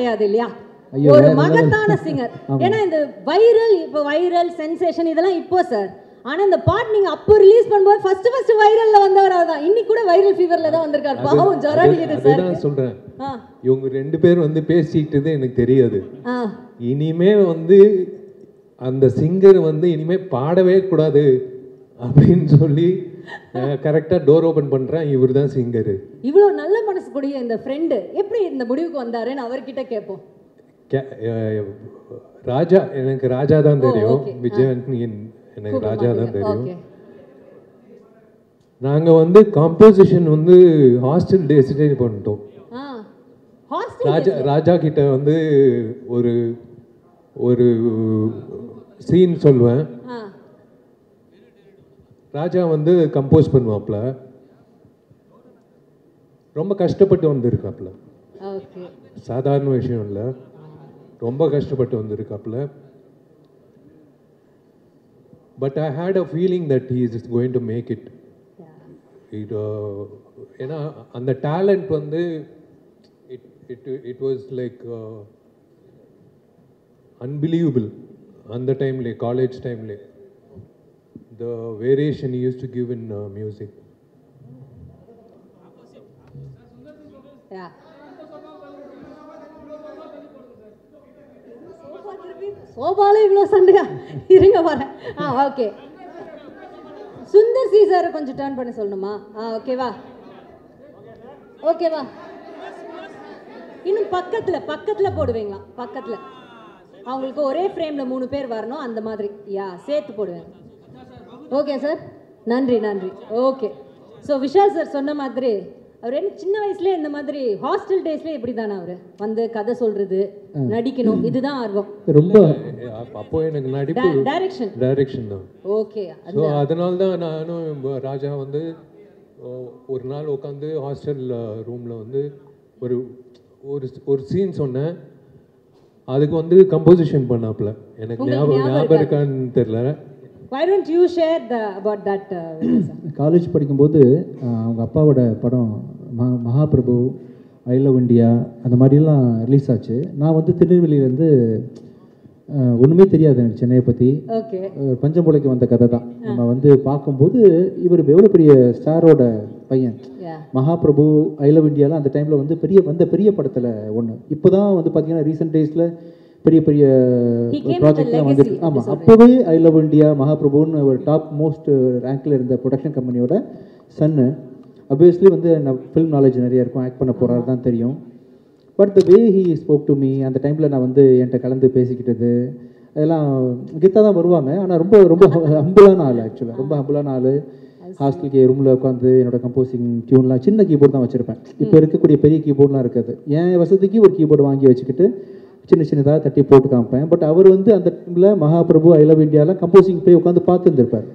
கிடையாது இல்லையா? ஒரு மகத்தான சிங்கர். ஏன்னா இந்த வைரல் சென்சேஷன் இதெல்லாம் இப்போ சார். ஆனா இந்த பாட்டு நீங்க அப்போ ரிலீஸ் பண்ணும்போது ஃபர்ஸ்ட் வைரல்ல வந்தவர் அவர்தான். இன்னைக்கு கூட வைரல் ஃபீவர்ல தான் வந்திருக்காரு. பாவம் ஜரம் அடிக்குது சார். நான் சொல்றேன், இவங்க ரெண்டு பேர் வந்து பேசிக்கிட்டது எனக்கு தெரியாது. இனிமே வந்து அந்த சிங்கர் வந்து இனிமே பாடவே கூடாது அப்படின்னு சொல்லி கரெக்டா டோர் ஓபன் பண்றேன். இவர் தான் சிங்கர். இவ்வளவு நல்ல மனசு கூடிய இந்த ஃப்ரெண்டு எப்படி இந்த முடிவுக்கு வந்தாருன்னு அவர்கிட்ட கேட்போம். ராஜா, எனக்கு ராஜா தான் தெரியும். விஜயன் எனக்கு ராஜா தான் தெரியும். நாங்க வந்து காம்போசிஷன் வந்து ஹாஸ்டல் டேஸ்டே பண்ணிட்டோம். ராஜா கிட்ட வந்து ஒரு சீன் சொல்லுவேன். ராஜா வந்து கம்போஸ் பண்ணுவாப்ல. ரொம்ப கஷ்டப்பட்டு வந்திருக்காப்ல. சாதாரண விஷயம் இல்லை, ரொம்ப கஷ்டப்பட்டு வந்திருக்காப்ல. But I had a feeling that he is going to make it. ஏன்னா அந்த டேலண்ட் வந்து it was like unbelievable. அந்த டைம்ல காலேஜ் டைம்ல the variation he used to give in music. சோபால இவ்வளோ சண்டையா? இருங்க வரேன். ஓகே, சுந்தர் சி சார் கொஞ்சம் டர்ன் பண்ணி சொல்லணுமா? ஓகேவா? ஓகேவா? இன்னும் பக்கத்துல போடுவீங்களா? பக்கத்துல அவங்களுக்கு ஒரே ஃப்ரேம்ல 3 பேர் வரணும், அந்த மாதிரி சேர்த்து போடுவேன். ஓகே சார், நன்றி. ஓகே, ஸோ விஷால் சார் சொன்ன மாதிரி அவர் என்ன சின்ன வயசுலேயே இந்த மாதிரி ஹாஸ்டல் டேஸ்லேயே எப்படி தானே அவர் வந்து கதை சொல்றது, நடிக்கணும், இதுதான் ஆர்வம் ரொம்ப. அப்போ எனக்கு நடிப்பு டைரக்ஷன் தான். ஓகே, ஸோ அதனால தான் நானும் ராஜா வந்து ஒரு நாள் உட்காந்து ஹாஸ்டல் ரூமில் வந்து ஒரு சீன் சொன்னேன். அதுக்கு வந்து கம்போசிஷன் பண்ணாப்புல. எனக்கு ஞாபகம் இருக்கான்னு தெரியல. Why don't you share about that? College படிக்கும்போது அவங்க அப்பாவோட படம் மகாபிரபு, ஐ லவ் இண்டியா அந்த மாதிரிலாம் ரிலீஸ் ஆச்சு. நான் வந்து திருநெல்வேலியிலேருந்து ஒன்றுமே தெரியாது எனக்கு சென்னையை பற்றி. பஞ்சம்புலைக்கு வந்த கதை தான். நம்ம வந்து பார்க்கும்போது இவர் எவ்வளோ பெரிய ஸ்டாரோட பையன். மகாபிரபு, ஐ லவ் இண்டியாலாம் அந்த டைமில் வந்து பெரிய படத்தில் ஒன்று. இப்போ தான் வந்து பார்த்தீங்கன்னா ரீசெண்ட் டேஸில் பெரிய ப்ராஜெக்ட்லாம் வந்துருக்கு. ஆமாம், அப்போவே ஐ லவ் இண்டியா, மகாபிரபுன்னு ஒரு டாப் மோஸ்ட் ரேங்கில் இருந்த ப்ரொடக்ஷன் கம்பெனியோட சன்னு. அப்வியஸ்லி வந்து நான் ஃபில்ம் நாலேஜ் நிறைய இருக்கும், ஆக்ட் பண்ண போகிறாரு தான் தெரியும். But the way he spoke to me, அந்த டைமில் நான் வந்து என்கிட்ட கலந்து பேசிக்கிட்டது அதெல்லாம் கெத்தாக தான் வருவாங்க. ஆனால் ரொம்ப ஹம்பிளான ஆள், ஆக்சுவலாக ரொம்ப ஹம்பிளான ஆள். ஹாஸ்டலுக்கு ரூமில் உட்காந்து என்னோட கம்போசிங் டியூன்லாம் சின்ன கீபோர்டு தான் வச்சுருப்பேன். இப்போ இருக்கக்கூடிய பெரிய கீபோர்ட்லாம் இருக்காது. என் வசதிக்கு ஒரு கீபோர்டு வாங்கி வச்சுக்கிட்டு சின்னதாக தட்டி போட்டு காமிப்பேன். பட் அவர் வந்து அந்த டைமில் மகாபிரபு, ஐ லவ் இண்டியாவில் கம்போசிங் போய் உட்காந்து பார்த்துருந்துருப்பார்.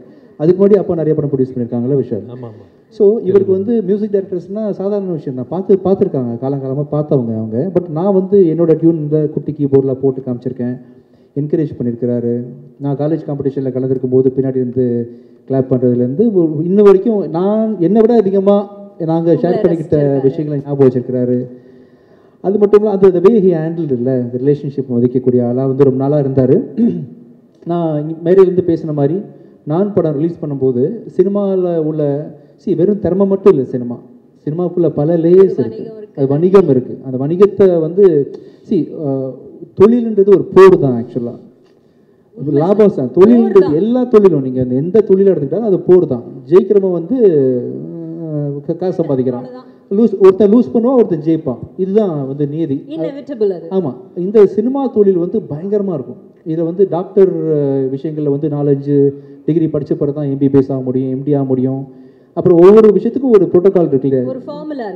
அதுக்கு முன்னாடி அப்போ நிறைய படம் ப்ரொடியூஸ் பண்ணியிருக்காங்களே விஷயம். ஸோ இவருக்கு வந்து மியூசிக் டைரக்டர்ஸ்னால் சாதாரண விஷயம் தான், பார்த்துருக்காங்க, காலங்காலமாக பார்த்தவங்க அவங்க. பட் நான் வந்து என்னோட டியூன் இந்த குட்டி கீபோர்டில் போட்டு காமிச்சிருக்கேன், என்கரேஜ் பண்ணியிருக்கிறாரு. நான் காலேஜ் காம்படிஷனில் கலந்துருக்கும் போது பின்னாடி இருந்து கிளாப் பண்ணுறதுலேருந்து இன்ன வரைக்கும் நான் என்னை விட அதிகமாக நாங்கள் ஷேர் பண்ணிக்கிட்ட விஷயங்களை ஞாபகம் வச்சிருக்கிறாரு. அது மட்டும் இல்லை, அந்த வே ஹி ஹேண்டில் இல்லை இந்த ரிலேஷன்ஷிப் மதிக்கக்கூடிய ஆளாக வந்து ரொம்ப நாளாக இருந்தார். நான் மேரிலேருந்து பேசின மாதிரி நான் படம் ரிலீஸ் பண்ணும்போது சினிமாவில் உள்ள வெறும் திறமை மட்டும் இல்லை, சினிமாவுக்குள்ள பல லேயர்ஸ் இருக்குது, அது வணிகம் இருக்குது. அந்த வணிகத்தை வந்து தொழில்ன்றது ஒரு போர் தான். ஆக்சுவலாக லாபம் தான் தொழில்ன்றது. எல்லா தொழிலும் நீங்கள் எந்த தொழிலை எடுத்துக்கிட்டாலும் அது போர் தான். ஜெயிக்கிறவன் வந்து காசு சம்பாதிக்கிறான், ஒருத்தன் லூஸ் பண்ணுவான், ஒருத்தன் ஜெயிப்பான். இதுதான் வந்து நீதி. ஆமாம், இந்த சினிமா தொழில் வந்து பயங்கரமாக இருக்கும். இதில் வந்து டாக்டர் விஷயங்களில் வந்து 4-5 டிகிரி படித்த பிறகு தான் எம்பிபிஎஸ் ஆக முடியும், எம்டி ஆக முடியும். அப்புறம் ஒவ்வொரு விஷயத்துக்கும் ஒரு ப்ரோட்டோகால் இருக்குல்ல.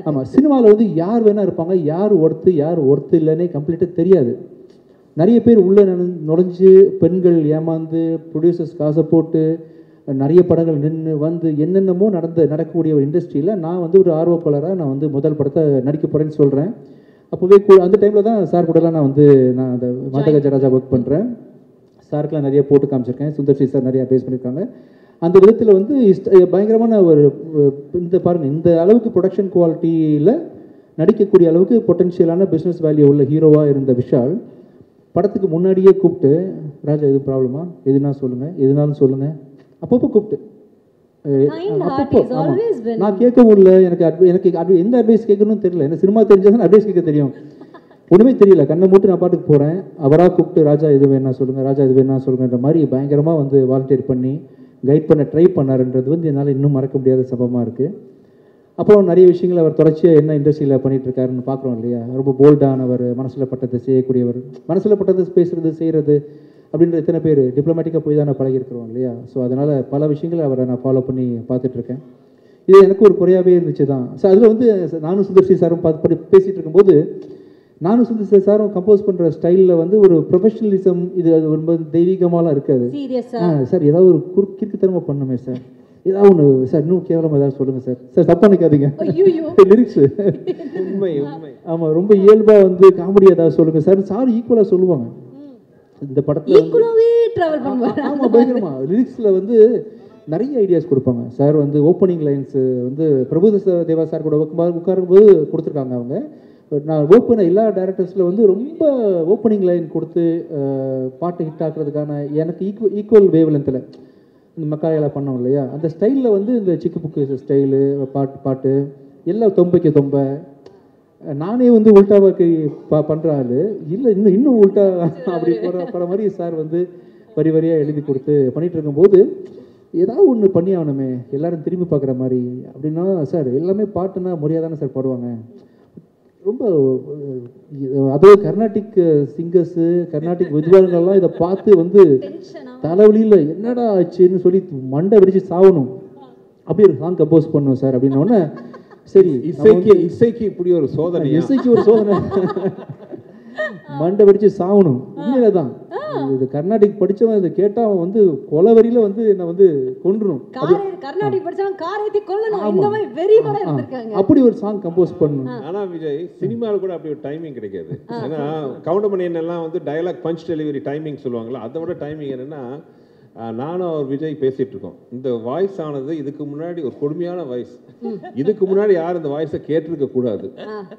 ஆமாம், சினிமாவில் வந்து யார் வேணா இருப்பாங்க, யார் ஒர்த்து இல்லைன்னே கம்ப்ளீட்டாக தெரியாது. நிறைய பேர் உள்ளே நுழைஞ்சு பெண்கள் ஏமாந்து ப்ரொடியூசர்ஸ் காசை போட்டு நிறைய படங்கள் நின்று வந்து என்னென்னமோ நடக்கக்கூடிய ஒரு இண்டஸ்ட்ரியில் நான் வந்து ஒரு ஆர்வப்பாளராக நான் வந்து முதல் படத்தை நடிக்க போகிறேன்னு சொல்கிறேன். அப்போவே அந்த டைமில் தான் சார் கூடலாம் நான் அந்த மதகஜராஜா ஒர்க் பண்ணுறேன். சாருக்கெலாம் நிறைய போட்டு காமிச்சிருக்கேன். சுந்தர் சி சார் நிறைய அட்வைஸ் பண்ணியிருக்காங்க. அந்த விதத்தில் வந்து பயங்கரமான ஒரு இந்த பாருங்கள், இந்த அளவுக்கு ப்ரொடக்ஷன் குவாலிட்டியில் நடிக்கக்கூடிய அளவுக்கு பொட்டன்ஷியலான பிஸ்னஸ் வேல்யூ உள்ள ஹீரோவாக இருந்த விஷால் படத்துக்கு முன்னாடியே கூப்பிட்டு, ராஜா எதுவும் ப்ராப்ளமா, எதுனா சொல்லுங்கள், எதுனாலும் சொல்லுங்கள், அப்பப்போ கூப்பிட்டு நான் கேட்க முடியல, எனக்கு எந்த அட்வைஸ் கேட்கணும்னு தெரியல, எனக்கு சினிமா தெரிஞ்சாதான் அட்வைஸ் கேட்க தெரியும், ஒன்றுமே தெரியல, கண்ணை மூட்டு நான் பாட்டுக்கு போகிறேன். அவராக கூப்பிட்டு ராஜா இது வேணா சொல்லுங்கள், ராஜா இது வேணா சொல்லுங்கன்ற மாதிரி பயங்கரமாக வந்து வாலண்டியர் பண்ணி கைட் பண்ண ட்ரை பண்ணாருன்றது வந்து என்னால் இன்னும் மறக்க முடியாத சம்பவமாக இருக்குது. அப்புறம் நிறைய விஷயங்கள் அவர் தொடர்ச்சியாக என்ன இண்டஸ்ட்ரியில் பண்ணிகிட்டு இருக்காருன்னு பார்க்குறோம் இல்லையா. ரொம்ப போல்டானவர், மனசில் பட்டதை செய்யக்கூடியவர், மனசில் பட்டதை பேசுகிறது செய்கிறது அப்படின்ற எத்தனை பேர் டிப்ளமேட்டிக்காக போய் தான் நான் பழகிருக்கிறோம் இல்லையா. ஸோ அதனால் பல விஷயங்களை அவரை நான் ஃபாலோ பண்ணி பார்த்துட்ருக்கேன். இது எனக்கு ஒரு குறையாகவே இருந்துச்சு தான். ஸோ அதில் வந்து நானும் சுந்தர்சி சாரும் பேசிகிட்டு இருக்கும்போது, நானும் சுந்தர்சி சாரும் கம்போஸ் பண்ணுற ஸ்டைலில் வந்து ஒரு ப்ரொஃபஷனலிசம், இது அது ரொம்ப தெய்வீகமாலாம் இருக்காது. சார் ஏதாவது ஒரு கிறுக்குத்தனமாக பண்ணுமே சார், ஏதாவது ஒன்று சார், இன்னும் கேவலமாக ஏதாவது சொல்லுங்கள் சார், சார் தப்பாக நினைக்காதீங்க, லிரிக்ஸு உண்மை உண்மை ஆமாம், ரொம்ப இயல்பாக வந்து காமெடி ஏதாவது சொல்லுங்கள் சார், சார் ஈக்குவலாக சொல்லுவாங்க. இந்த படத்தில் ஆமாம் பயங்கரமா லிரிக்ஸில் வந்து நிறைய ஐடியாஸ் கொடுப்பாங்க சார். வந்து ஓப்பனிங் லைன்ஸு வந்து பிரபுதேவா சார் கூட உட்காரும்போது கொடுத்துருக்காங்க அவங்க. நான் ஒர்க் பண்ண எல்லா டேரக்டர்ஸில் வந்து ரொம்ப ஓப்பனிங் லைன் கொடுத்து பாட்டு ஹிட் ஆக்குறதுக்கான எனக்கு ஈக்குவல் வேவ் லென்த்தில் இந்த மக்காயெல்லாம் பண்ணோம் இல்லையா, அந்த ஸ்டைலில் வந்து இந்த சிக்கு புக்கு ஸ்டைலு பாட்டு எல்லாம் தொம்பைக்கு தொம்ப, நானே வந்து உல்டாவாக்கு பண்ணுற ஆள் இல்லை, இன்னும் உல்டா அப்படி போகிற மாதிரி சார் வந்து வரி வரியாக எழுதி கொடுத்து பண்ணிகிட்டு இருக்கும்போது, ஏதாவது ஒன்று பண்ணி ஆகணுமே எல்லாரும் திரும்பி பார்க்குற மாதிரி அப்படின்னா, சார் எல்லாமே பாட்டுன்னா முறையாக தானே சார் பாடுவாங்க, ரொம்ப அதுவும் கர்நாடிக் சிங்கர்ஸு கர்நாடிக் வித்வான்கள்லாம் இதை பார்த்து வந்து தலைவலியில் என்னடா ஆச்சுன்னு சொல்லி மண்டை வெடிச்சு சாகணும், அப்படி ஒரு சாங் கம்போஸ் பண்ணும் சார் அப்படின்னோடனே, சரி இசைக்கு இப்படி ஒரு சோதனை, இசைக்கு ஒரு சோதனை, மண்டை வெடிச்சு சாகணும். உண்மையில தான் இது கர்நாடிக் படிச்சவன் இதை கேட்டா அவன் வந்து கொலவரியில வந்து என்ன வந்து கொன்றுணும். கர்நாடிக் படிச்சவன் காரேத்தி கொல்லணும், இந்த மாதிரி வெரி கூட இருந்திருக்காங்க. அப்படி ஒரு சாங் கம்போஸ் பண்ணணும். ஆனா விஜய் சினிமாவில் கூட அப்படி ஒரு டைமிங் கிடைக்காது. ஏன்னா கவுண்டமணி எல்லாம் வந்து டயலாக் பஞ்ச் டெலிவரி டைமிங் சொல்லுவாங்களா, அதை விட டைமிங் என்னன்னா, நானும் அவர் விஜய் பேசிட்டு இருக்கோம், இந்த வாய்ஸ் ஆனது இதுக்கு முன்னாடி ஒரு கொடுமையான வாய்ஸ், இதுக்கு முன்னாடி யாரும் இந்த வாய்ஸை கேட்டிருக்க கூடாது,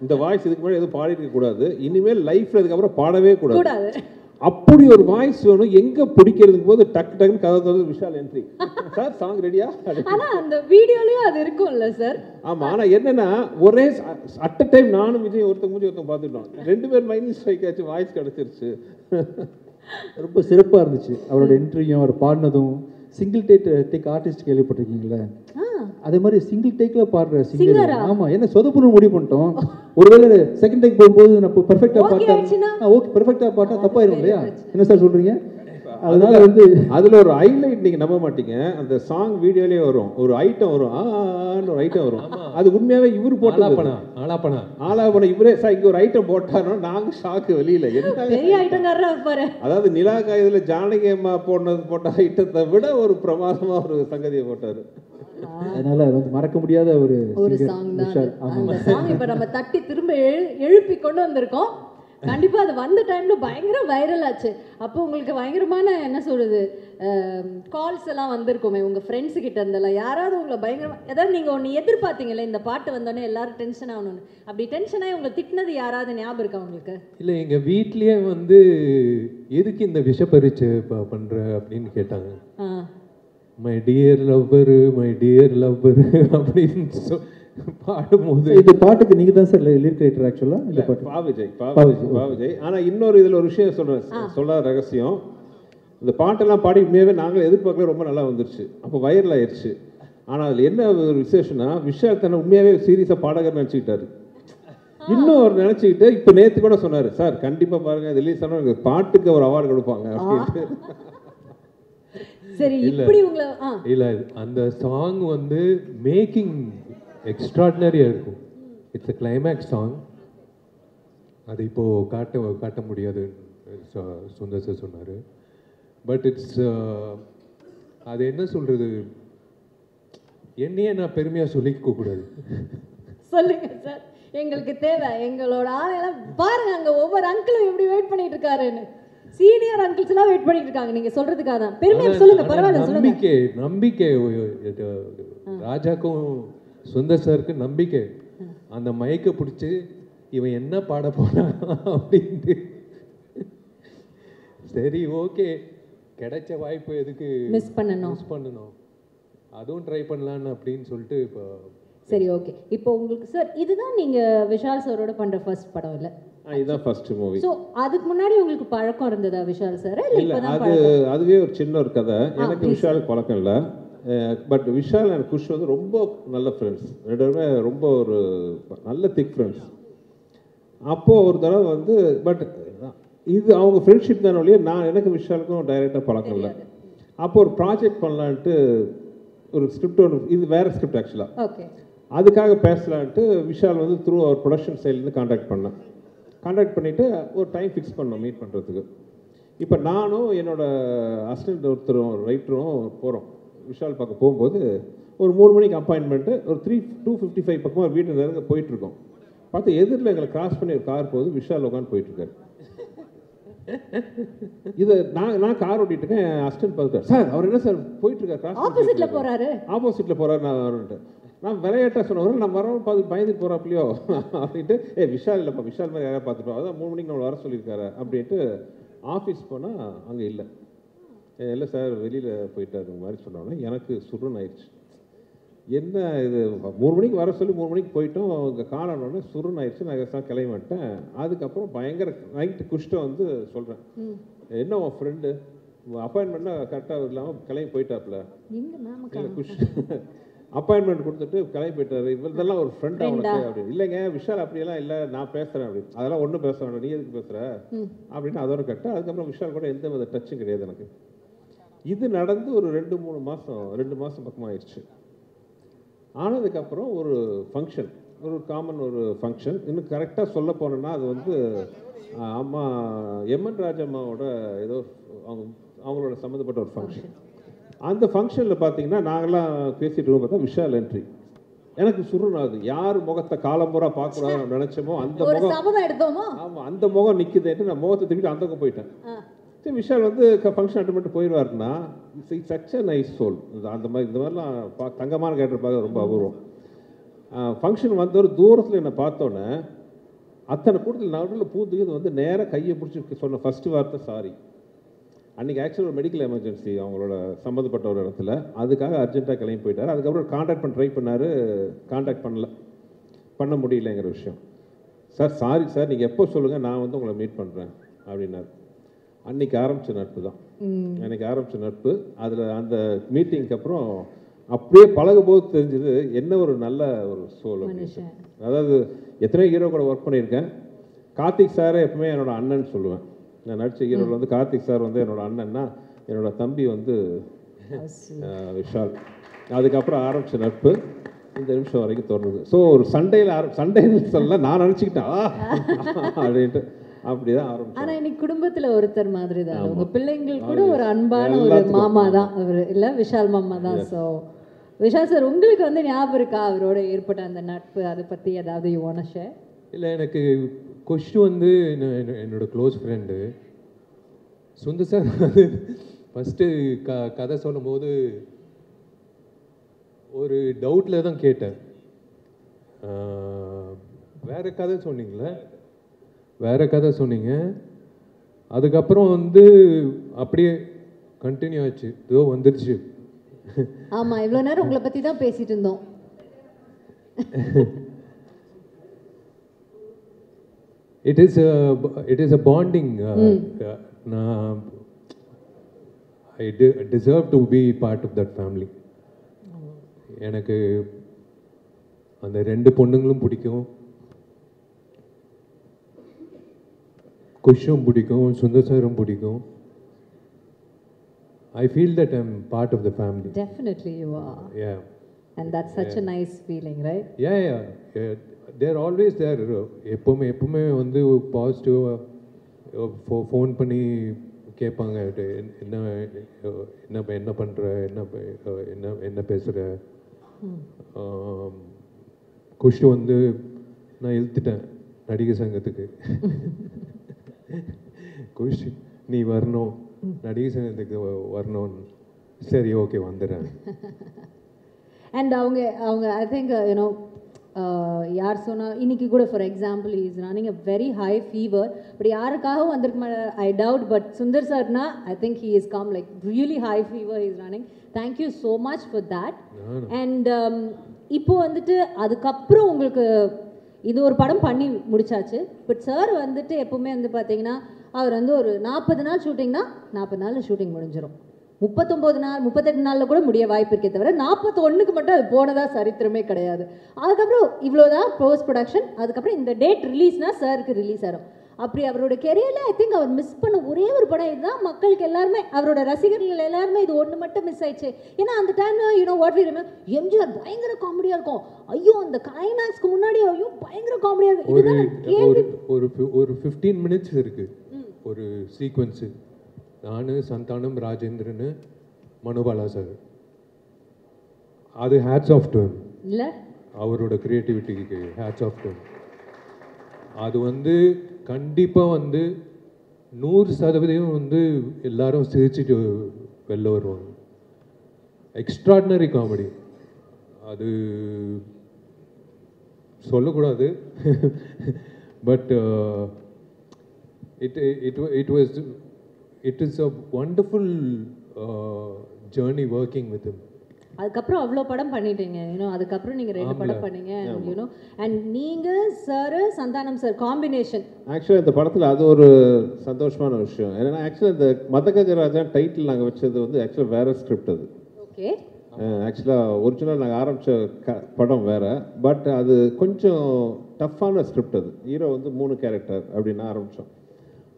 இந்த வாய்ஸ் இதுக்கு முன்னாடி எதுவும் பாடிட்டு இருக்க கூடாது, இனிமேல் லைஃப்ல இதுக்கப்புறம் பாடவே கூடாது, அப்படி ஒரு வாய்ஸ் வேணும். எங்க பிடிக்கிறதுக்கு போது டக்கு டக்குன்னு கதை தந்து விஷால் என்ட்ரி, சார் சாங் ரெடியா, ஆனா அந்த வீடியோலயும் அது இருக்கும்ல சார். ஆமா, ஆனா என்னன்னா ஒரே அட் டைம் நானும் விஜய் ஒருத்தங்க மூஞ்சி ஒருத்தங்க பார்த்துட்டோம், 2 பேர் மைண்ட் ஸ்ட்ரைக் ஆச்சு, வாய்ஸ் கிடைச்சிருச்சு. ரொம்ப சிறப்பாக இருந்துச்சு அவரோட என்ட்ரியும் அவர் பாடினதும். சிங்கிள் டேக் ஆர்டிஸ்ட் கேள்விப்பட்டிருக்கீங்களா, அதே மாதிரி சிங்கிள் டேக்ல பாடுற சிங்கர். ஆமா, என்ன சொதப்புன்னு முடிவு பண்ணிட்டோம், ஒருவேளை செகண்ட் டேக் போகும்போது நம்ம பெர்ஃபெக்டா பாட்டா ஓகே பெர்ஃபெக்டா பாட்டா தப்பாயிரும் இல்லையா, என்ன சார் சொல்றீங்க. அதனால வந்து அதுல ஒரு ஹைலைட் நீங்க நம்ப மாட்டீங்க, அந்த சாங் வீடியோலயே வரும் ஒரு ஐட்டம் வரும், ஒரு ஐட்டம் வரும், அது உண்மையாவே இவரு போட்டு ஆலாப்பனா இவரே சார் இங்க ஒரு ஐட்டம் போட்டாரோ, நாங்க ஷாக்கு வெளியில அதாவது நிலா காயதுல ஜானகி அம்மா போட்ட ஐட்டத்தை விட ஒரு பிரமாதமா ஒரு சங்கதியை போட்டாரு. அதனால வந்து மறக்க முடியாத ஒரு சாங் தான் அந்த சாங். இப்ப நம்ம தட்டி திரும்ப எழுப்பி கொண்டு வந்திருக்கோம். கண்டிப்பா அது வந்த டைம்ல பயங்கர வைரல் ஆச்சு. அப்போ உங்களுக்கு பயங்கரமான என்ன சொல்றது கால்ஸ் எல்லாம் வந்திருக்குமே உங்க ஃப்ரெண்ட்ஸ் கிட்ட இருந்தெல்லாம், யாராவது உங்களை பயங்கரமா ஏதாவது நீங்க ஒன்று எதிர்பார்த்தீங்களே, இந்த பாட்டு வந்தோடனே எல்லாரும் டென்ஷன் ஆகணும்னு, அப்படி டென்ஷனாகி உங்களை திட்டினது யாராவது ஞாபகம் இருக்கா உங்களுக்கு? இல்லை, எங்கள் வீட்லேயே வந்து எதுக்கு இந்த விஷ பரீட்சை பண்ணுற அப்படின்னு கேட்டாங்க. மை டியர் லவ்வர் அப்படின்னு பாடும்போது, இந்த பாட்டுக்கு நீங்க தான் சார் லிரிக் ரைட்டர் ஆக்சுவலா. இந்த பாட்டு பா விஜய். ஆனா இன்னொரு இதுல ஒரு விஷயம் சொல்ற ரகசியம், இந்த பாட்டெல்லாம் பாடி உண்மையாவே நாங்களும் எதிர்பார்க்கல, ரொம்ப நல்லா வந்துருச்சு, அப்போ வைரல் ஆயிடுச்சு. ஆனால் அதில் என்ன ஒரு விசேஷம்னா, விஷால் தன்னை உண்மையாவே சீரியஸாக பாடகர் நினச்சிக்கிட்டாரு. இன்னும் அவர் நினச்சிக்கிட்டு இப்போ நேற்று கூட சொன்னார், சார் கண்டிப்பாக பாருங்க ரிலீஸ் ஆனால் பாட்டுக்கு ஒரு அவார்டு கொடுப்பாங்க அப்படின்ட்டு. சரி, இப்படி உங்களை இல்லை, அந்த சாங் வந்து மேக்கிங் எக்ஸ்ட்ராடினரியாக இருக்கும். It's a climax song. அது இப்போது காட்ட முடியாது சுந்தர் சார் சொன்னார். பட் இட்ஸ் அது என்ன சொல்கிறது, என்னையே நான் பெருமையாக சொல்லிக்க கூடாது. சொல்லுங்க சார், எங்களுக்கு தேவை. எங்களோட ஆளெல்லாம் பாருங்க, அங்கே ஒவ்வொரு அங்கிளும் எப்படி வெயிட் பண்ணிட்டு இருக்காருன்னு. சீனியர் அங்கிள்ஸ் எல்லாம் வெயிட் பண்ணிட்டு இருக்காங்க நீங்க சொல்றதுக்காக தான். பெருமையா சொல்லுங்க, பரவாயில்ல சொல்லுங்க. நம்பிக்கை ராஜாக்கும் சுந்தர் சாருக்கு நம்பிக்கை. அந்த மைக்கை பிடிச்சி இவன் என்ன பாட போறான் அப்படின்ட்டு சரி ஓகே கிடைச்ச வாய்ப்பு எதுக்கு மிஸ் பண்ணணும் அதுவும் ட்ரை பண்ணலான்னு அப்படின்னு சொல்லிட்டு இப்போ சரி ஓகே. இப்போ உங்களுக்கு சார் இதுதான் நீங்க விஷால் சாரோட பண்ற ஃபர்ஸ்ட் படம் இல்ல? இதுதான் ஃபர்ஸ்ட் மூவி. ஸோ அதுக்கு முன்னாடி உங்களுக்கு பழக்கம் இருந்ததா விஷால் சார்? இல்லை அதுவே ஒரு சின்ன ஒரு கதை. எனக்கு விஷாலுக்கு பழக்கம் இல்லை. பட் விஷால் அண்ட் குஷ் வந்து ரொம்ப நல்ல ஃப்ரெண்ட்ஸ், ரெண்டு பேருமே ரொம்ப ஒரு நல்ல திக் ஃப்ரெண்ட்ஸ். அப்போது ஒரு தடவை வந்து பட் இது அவங்க ஃப்ரெண்ட்ஷிப் தானே ஒழிய எனக்கு விஷாலுக்கும் டைரெக்டாக பழக்கம் இல்லை. அப்போ ஒரு ப்ராஜெக்ட் பண்ணலான்ட்டு ஒரு ஸ்கிரிப்ட் ஒன்று, இது வேறு ஸ்கிரிப்ட் ஆக்சுவலாக, ஓகே, அதுக்காக பேசலான்ட்டு விஷால் வந்து த்ரூ அவர் ப்ரொடக்ஷன் சைட்லேருந்து கான்டாக்ட் பண்ணிவிட்டு ஒரு டைம் ஃபிக்ஸ் பண்ணோம் மீட் பண்ணுறதுக்கு. இப்போ நானும் என்னோடய அசிஸ்டன்ட் ஒருத்தரும் ரைட்டரும் போகிறோம். விஷால் பார்க்க போகும்போது ஒரு 3 மணிக்கு அப்பாயின்மெண்ட்டு, ஒரு 2:55 பக்கமாக வீட்டு நேரம் போயிட்டுருக்கோம். பார்த்து எதிரில் எங்களை கிராஸ் பண்ணி ஒரு கார் போகுது, விஷால் உட்காந்து போயிட்டுருக்காரு. இதை நான் கார் ஓட்டிட்டு இருக்கேன், அசிஸ்டன்ட் பார்த்துட்டார், சார் அவர் என்ன சார் போயிட்டுருக்காரு, கிராஸ் ஆப்போசிட்டில் போகிறாரு. நான் விளையாட்டாக சொன்னவரை நான் வரோம் பார்த்து பயந்து போகிறாப்லையோ அப்படின்ட்டு, விஷால் இல்லைப்பா, விஷால் மாதிரி யாராவது பார்த்துப்போம், அதான் 3 மணிக்கு நம்மளை வர சொல்லியிருக்காரு அப்படின்ட்டு ஆஃபீஸ் போனால் அங்கே இல்லை. இல்லை சார் வெளியில் போயிட்டாரு மாதிரி சொன்னோன்னே எனக்கு சுருன்னு ஆயிடுச்சு. என்ன இது 3 மணிக்கு வர சொல்லி 3 மணிக்கு போயிட்டோம், இங்கே காணணுன்னே சுருன்னு ஆயிடுச்சு. நான் கிளம்பி மாட்டேன். அதுக்கப்புறம் பயங்கர நைட்டு குஷ்ட வந்து சொல்கிறேன், என்ன உன் ஃப்ரெண்டு அப்பாயின்மெண்ட்னா கரெக்டாக இல்லாமல் கிளம்பி போயிட்டாப்புல, குஷ் அப்பாயின்மெண்ட் கொடுத்துட்டு கிளம்பி போயிட்டாரு, இதெல்லாம் ஒரு ஃப்ரெண்டாக உனக்கு அப்படின்னு. இல்லைங்க விஷால் அப்படியெல்லாம் இல்லை, நான் பேசுகிறேன் அப்படின்னு. அதெல்லாம் ஒன்றும் பேச வேண்டாம், நீ எதுக்கு பேசுகிற அப்படின்னு அதோட கட்ட. அதுக்கப்புறம் விஷால் கூட எந்த வித டச்சும் கிடையாது எனக்கு. இது நடந்து ஒரு 2 மாதம் பக்கமாக ஆயிடுச்சு. ஆனதுக்கப்புறம் ஒரு ஃபங்க்ஷன், ஒரு காமன் ஒரு ஃபங்க்ஷன், இன்னும் கரெக்டாக சொல்ல போனோன்னா அது வந்து அம்மா எம்என் ராஜம்மாவோட ஏதோ அவங்களோட சம்மந்தப்பட்ட ஒரு ஃபங்க்ஷன். அந்த ஃபங்க்ஷனில் பார்த்தீங்கன்னா நாங்கள்லாம் பேசிகிட்டு இருக்கோம், பார்த்தா விஷால் என்ட்ரி. எனக்கு சுருனாது, யார் முகத்தை காலம்பூரா பார்க்கக்கூடாதுன்னு நினச்சோமோ அந்த முகம், ஆமாம் அந்த முகம் நிற்குதுன்ட்டு நான் முகத்தை திருப்பி அந்த பக்கம் போயிட்டேன். சரி விஷால் வந்து ஃபங்க்ஷன் அட்டன் பண்ணிட்டு போயிடுவாருன்னா, it's such a nice soul. அந்த மாதிரி இந்த மாதிரிலாம் தங்கமான கேரக்டர் பார்க்க ரொம்ப அபூர்வம். ஃபங்க்ஷன் வந்தவர் தூரத்தில் என்னை பார்த்தோன்னே அத்தனை கூட்டத்தில் நடுவில் பூந்துக்கு வந்து நேராக கையை பிடிச்சி சொன்ன ஃபஸ்ட்டு வார்த்தை சாரி. அன்றைக்கி ஆக்சுவலாக ஒரு மெடிக்கல் எமர்ஜென்சி அவங்களோட சம்மந்தப்பட்ட ஒரு இடத்துல, அதுக்காக அர்ஜென்ட்டாக கிளம்பி போயிட்டார். அதுக்கப்புறம் கான்டாக்ட் பண்ண ட்ரை பண்ணார், கான்டாக்ட் பண்ண முடியலைங்கிற விஷயம். சார் சாரி சார், நீங்கள் எப்போ சொல்லுங்கள், நான் வந்து உங்களை மீட் பண்ணுறேன் அப்படின்னாரு. அன்றைக்கி ஆரம்பித்த நட்பு தான், அன்றைக்கி ஆரம்பித்த நட்பு. அதில் அந்த மீட்டிங்க்கு அப்புறம் அப்படியே பழகும்போது தெரிஞ்சது என்ன ஒரு நல்ல ஒரு சோல். அதாவது எத்தனையோ ஹீரோ கூட ஒர்க் பண்ணியிருக்கேன். கார்த்திக் சாரை எப்பவுமே என்னோட அண்ணன் சொல்லுவேன். நான் நடித்த ஹீரோவில் வந்து கார்த்திக் சார் வந்து என்னோட அண்ணன்னா, என்னோட தம்பி வந்து விஷால். அதுக்கப்புறம் ஆரம்பித்த நட்பு இந்த நிமிஷம் வரைக்கும் தொடருது. ஸோ ஒரு சண்டைன்னு சொல்ல நான் நினச்சிக்கிட்டேன் அப்படின்ட்டு அப்படிதான் ஆரம்பிச்சோம். ஆனா இன்னைக்கு குடும்பத்துல ஒருத்தர் மாதிரி தான், உங்க பிள்ளைங்கள் கூட ஒரு அன்பான ஒரு மாமா தான் அவர், இல்ல விஷால் மாமா தான். ஸோ விஷால் சார் உங்களுக்கு வந்து ஞாபகம் இருக்கா அவரோட ஏற்பட்ட அந்த நட்பு, அதை பத்தி ஏதாவது யூ வாண்ட் டு ஷேர்? இல்லை, எனக்கு கொஷ் வந்து என்னோட க்ளோஸ் ஃப்ரெண்டு சுந்தர் சார் வந்து ஃபஸ்ட்டு கதை சொல்லும்போது ஒரு டவுட்டில் தான் கேட்டேன். வேறு கதை சொன்னீங்களே, வேறு கதை சொன்னீங்க. அதுக்கப்புறம் வந்து அப்படியே கண்டினியூ ஆச்சு, ஏதோ வந்துடுச்சு. ஆமாம், இவ்வளோ நேரம் உங்களை பற்றி தான் பேசிட்டு இருந்தோம். It is a bonding. I deserve to be part of that family. எனக்கு அந்த 2 பொண்ணுங்களும் பிடிக்கும், குஷும் பிடிக்கும், சுந்தர் சாரும் பிடிக்கும். I feel that I'm part of the family. Definitely you are. Yeah. And that's such a nice feeling, right? Yeah. They're always there. எப்பவுமே வந்து பாசிட்டிவாக ஃபோன் பண்ணி கேட்பாங்க, என்ன பண்ணுற, என்ன பேசுகிற. குஷ் வந்து நான் இழுத்துட்டேன் நடிகர் சங்கத்துக்கு. குஷ் நீ வரணும், நடிகர் சங்கத்துக்கு வரணும். சரி ஓகே வந்துடுறேன். அண்ட் அவங்க ஐ திங்க் யூனோ யார் சொன்னால் இன்னைக்கு கூட for example is running a very high fever but யாருக்காகவும் வந்திருக்க ஐ டவுட் பட் சுந்தர் சார்னா I think he is come like really high fever is running thank you so much for that and இப்போ வந்துட்டு அதுக்கப்புறம் உங்களுக்கு இது ஒரு படம் பண்ணி முடிச்சாச்சு பட் சார் வந்துட்டு எப்போவுமே வந்து பார்த்தீங்கன்னா அவர் வந்து ஒரு 40 நாள் ஷூட்டிங்னா 40 நாளில் ஷூட்டிங் முடிஞ்சிடும் 39 நாள் 38 நாளில் கூட முடிய வாய்ப்பு இருக்கே தவிர 41க்கு மட்டும் அது போனதா சரித்திரமே கிடையாது அதுக்கப்புறம் இவ்வளோதான் போஸ்ட் ப்ரொடக்ஷன் அதுக்கப்புறம் இந்த டேட் ரிலீஸ்னா சாருக்கு ரிலீஸ் ஆகும் அப்படி அவரோட கெரியரில் ஐ திங்க் அவர் மிஸ் பண்ண ஒரே ஒரு படம் இதுதான் மக்களுக்கு எல்லாருமே அவரோட ரசிகர்கள் எல்லாருமே இது ஒன்று மட்டும் மிஸ் ஆயிடுச்சு ஏன்னா அந்த டைமில் you know what we remember MGR பயங்கர காமெடியாக இருக்கும் ஐயோ அந்த கிளைமேக்ஸ்க்கு முன்னாடி ஐயோ பயங்கர காமெடியாக இருக்கும் ஒரு 15 மினிட்ஸ் இருக்கு ஒரு சீக்வன்ஸு நான் சந்தானம் ராஜேந்திரன் மனோபாலா சார் அது ஹேட்ஸ் ஆஃப் டு இல்லை அவரோட க்ரியேட்டிவிட்டிக்கு ஹேட்ஸ் ஆஃப் டு அது வந்து கண்டிப்பாக வந்து 100% வந்து எல்லாரும் சிரிச்சுட்டு வெளில வருவாங்க எக்ஸ்ட்ராடினரி காமெடி அது சொல்லக்கூடாது but it is a wonderful journey working with him அதுக்கப்புறம் அவ்வளோ படம் பண்ணிட்டீங்க யூனோ அதுக்கப்புறம் நீங்கள் 2 படம் பண்ணீங்க யூனோ அண்ட் நீங்கள் சார் சந்தானம் சார் காம்பினேஷன் ஆக்சுவலாக இந்த படத்தில் அது ஒரு சந்தோஷமான விஷயம் ஏன்னா ஆக்சுவலாக இந்த மதகஜராஜா டைட்டில் நாங்கள் வச்சது வந்து ஆக்சுவலாக வேறு ஸ்கிரிப்ட் அது ஓகே ஆக்சுவலாக ஒரிஜினல் நாங்கள் ஆரம்பித்த படம் வேறு பட் அது கொஞ்சம் டஃப்பான ஸ்கிரிப்ட் அது ஹீரோ வந்து 3 கேரக்டர் அப்படின்னு ஆரம்பித்தோம்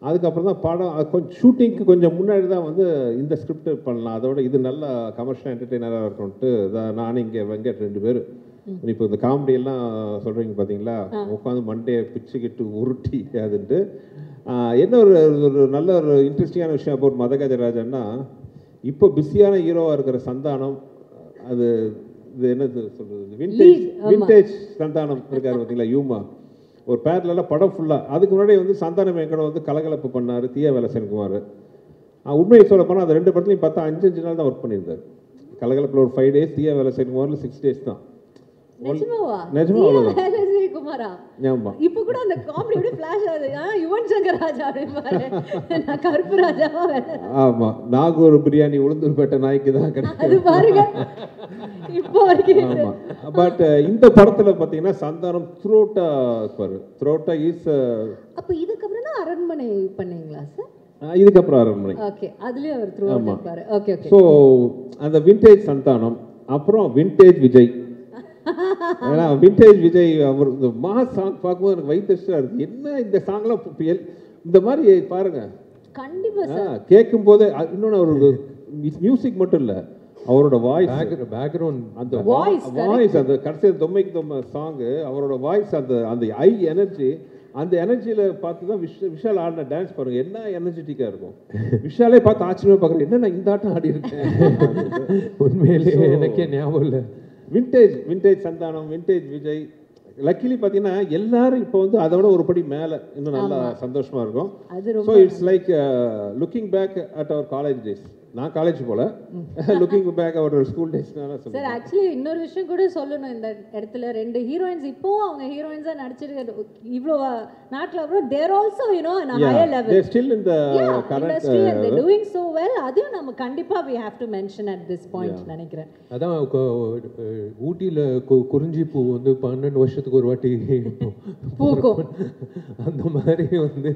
அதுக்கப்புறம் தான் படம் கொஞ்சம் ஷூட்டிங்க்கு கொஞ்சம் முன்னாடி தான் வந்து இந்த ஸ்கிரிப்ட் பண்ணலாம் அதோட இது நல்ல கமர்ஷியல் என்டர்டெய்னராக இருக்கும்ட்டு நானும் இங்கே வெங்கட் 2 பேர் இப்போ இந்த காமெடியெல்லாம் சொல்கிறீங்க பார்த்தீங்களா உட்காந்து மண்டையை பிச்சுக்கிட்டு உருட்டி அதுன்ட்டு என்ன ஒரு நல்ல ஒரு இன்ட்ரெஸ்டிங்கான விஷயம் அபவுட் மதகஜராஜன்னா இப்போ பிஸியான ஹீரோவாக இருக்கிற சந்தானம் அது இது என்னது சொல்கிறது விண்டேஜ் சந்தானம் இருக்கார் பார்த்தீங்களா யூமா ஒரு பேரலாம் படம் ஃபுல்லாக அதுக்கு முன்னாடி வந்து சந்தானம் வெங்கடம் வந்து கலகலப்பு பண்ணார் தீயா வேலை சென்குமார் உண்மையை சொல்ல போனால் அந்த 2 படத்துலையும் பார்த்தா 5 நாள் தான் ஒர்க் பண்ணியிருந்தார் கலகலப்பில் ஒரு 5 days தீயா வேலை சென்குமாரில் 6 days தான் நிஜமா குமாரா ஆமா இப்போ கூட அந்த காமெடி அப்படியே ஃபிளாஷ் ஆகுது யுவன் சங்கர் ராஜா அப்படியே நான் கருப்பு ராஜாவா ஆமா நாகூர் பிரியாணி உளுந்தூர்பேட்டை நாய்க்கு தான் கிடைக்கும் அது பாருங்க இப்போ வரைக்கும் ஆமா பட் இந்த படத்துல பாத்தீங்கன்னா சந்தானம் த்ரோட்டா இஸ் அப்ப இதுக்கப்புறம் தான் அரண்மனை பண்ணீங்களா சார் இதுக்கப்புறம் அரண்மனை ஓகே அதுலயே அவர் த்ரோட் இருப்பாரு ஓகே ஓகே ஸோ அந்த விண்டேஜ் சந்தானம் அப்புறம் விண்டேஜ் விஜய் ஏன்னா விண்டேஜ் விஜய் அவர் இந்த மாஸ் சாங் பார்க்கும்போது எனக்கு வயிற்றுச்சா இருக்கு என்ன இந்த சாங்லாம் இந்த மாதிரி பாருங்க கண்டிப்பா கேட்கும் போது இன்னொன்று ஒரு மியூசிக் மட்டும் இல்லை அவரோட வாய்ஸ் பேக்ரவுண்ட் அந்த வாய்ஸ் அந்த கடைசி தொம்மைக்கு சாங்கு அவரோட வாய்ஸ் அந்த ஐ எனர்ஜி அந்த எனர்ஜியில் பார்த்து தான் விஷால் ஆடின டான்ஸ் பாருங்க என்ன எனர்ஜெட்டிக்காக இருக்கும் விஷாலே பார்த்து ஆச்சரியமாக பார்க்குறேன் என்ன நான் இந்த ஆட்டம் ஆடி இருக்கேன் உண்மையிலேயே எனக்கே ஞாபகம் இல்லை vintage Santhanam vintage Vijay luckily பார்த்தீங்கன்னா எல்லாரும் இப்போ வந்து அதை விட ஒரு படி மேலே இன்னும் நல்லா சந்தோஷமா இருக்கும் so it's like looking back at our college days நான் காலேஜ் போல looking back our school days sir actually இன்னொரு விஷயம் கூட சொல்லணும் இந்த இடத்துல 2 ஹீரோயின்ஸ் இப்போ அவங்க ஹீரோயின்ஸா நடிச்சிருக்க இவ்ளோ நாட்ல அப்புறம் there also you know an higher level they still in the current they doing so well அதையும் நம்ம கண்டிப்பா we have to mention at this point நினைக்கிறேன் அதான் ஊட்டில குறிஞ்சி பூ வந்து 12 வருஷத்துக்கு ஒரு வாட்டி பூக்கும் அந்த மாதிரி வந்து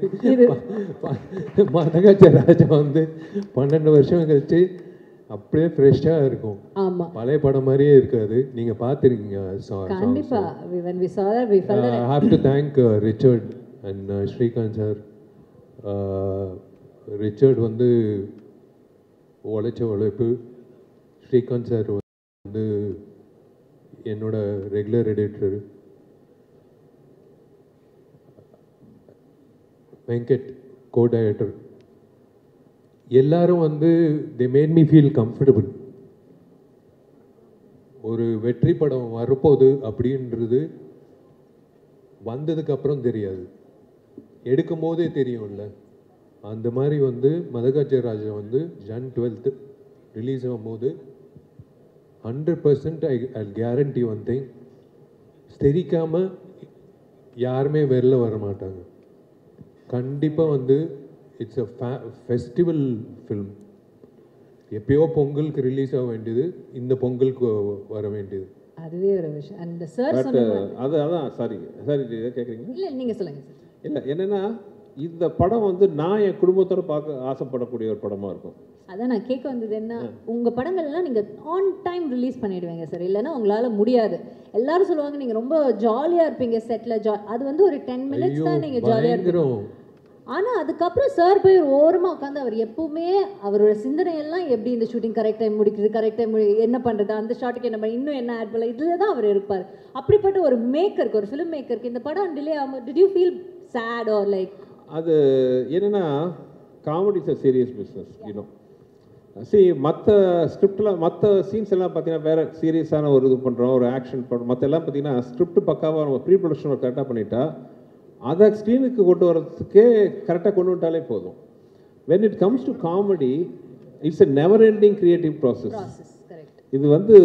மதகஜராஜா வந்து 12 வருஷம் கழிச்சு அப்படியே ஃப்ரெஷ்ஷாக இருக்கும் ஆமா பழைய படம் மாதிரியே இருக்காது நீங்க பார்த்துருக்கீங்க கண்டிப்பா when we saw that we felt that I have to thank Richard and Srikanth sir Richard வந்து உழைச்ச உழைப்பு ஸ்ரீகாந்த் சார் வந்து என்னோட regular editor Venkat co director எல்லாரும் வந்து they made me feel comfortable ஒரு வெற்றி படம் வரப்போகுது அப்படின்றது வந்ததுக்கப்புறம் தெரியாது எடுக்கும் போதே தெரியும்ல அந்த மாதிரி வந்து மதகஜராஜா வந்து Jan 12th ரிலீஸ் ஆகும்போது 100% ஐ கேரண்டி ஒன் திங் தெரிக்காமல் யாருமே வெளில வர மாட்டாங்க. கண்டிப்பாக வந்து இட்ஸ் அ ஃபெஸ்டிவல் ஃபில்ம். எப்பயோ பொங்கலுக்கு ரிலீஸ் ஆக வேண்டியது இந்த பொங்கலுக்கு வர வேண்டியது. அதுவே ஒரு விஷயம். அந்த சார் பட் சொன்ன அதான் சாரி கேட்குறீங்களா? இல்லை நீங்கள் சொல்லுங்கள் சார். இல்லை என்னென்னா இந்த படம் வந்து நான் என் குடும்பத்தோட பார்க்க ஆசைப்படக்கூடிய ஒரு படமாக இருக்கும். அதான் நான் கேட்க வந்தது என்ன, உங்கள் படங்கள்லாம் நீங்கள் ஆன் டைம் ரிலீஸ் பண்ணிடுவீங்க சார், இல்லைன்னா உங்களால் முடியாது. எல்லாரும் சொல்லுவாங்க நீங்கள் ரொம்ப ஜாலியாக இருப்பீங்க செட்டில், அது வந்து ஒரு 10 மினிட்ஸ் தான் நீங்கள் ஜாலியாக இருப்பீங்க. ஆனால் அதுக்கப்புறம் சார் போய் ஒரு ஓரமாக உட்காந்து அவர் எப்பவுமே அவரோட சிந்தனையெல்லாம் எப்படி இந்த ஷூட்டிங் கரெக்ட் டைம் முடிக்குது, கரெக்ட் டைம் என்ன பண்ணுறது, அந்த ஷாட்டுக்கு என்ன பண்ண, இன்னும் என்ன ஆட் பண்ணல, இதில் தான் அவர் இருப்பார். அப்படிப்பட்ட ஒரு மேக்கருக்கு, ஒரு ஃபிலிம் மேக்கருக்கு இந்த படம் டிலே ஆகும், did you feel sad or like? அது என்னென்னா comedy is a serious business you know. மற்ற ஸ்கிரிப்டில் மற்ற சீன்ஸ் எல்லாம் பார்த்தீங்கன்னா வேறு சீரியஸான ஒரு இது பண்ணுறோம், ஒரு ஆக்ஷன் பண்ணுறோம். மற்ற எல்லாம் பார்த்தீங்கன்னா ஸ்கிரிப்ட் பக்காவாக நம்ம ப்ரீ ப்ரொடக்ஷன் கரெக்டாக பண்ணிட்டா அதை ஸ்க்ரீனுக்கு கொண்டு வரதுக்கே கரெக்டாக கொண்டு வந்துட்டாலே போதும். When it comes to comedy it's a never ending creative process. இது வந்து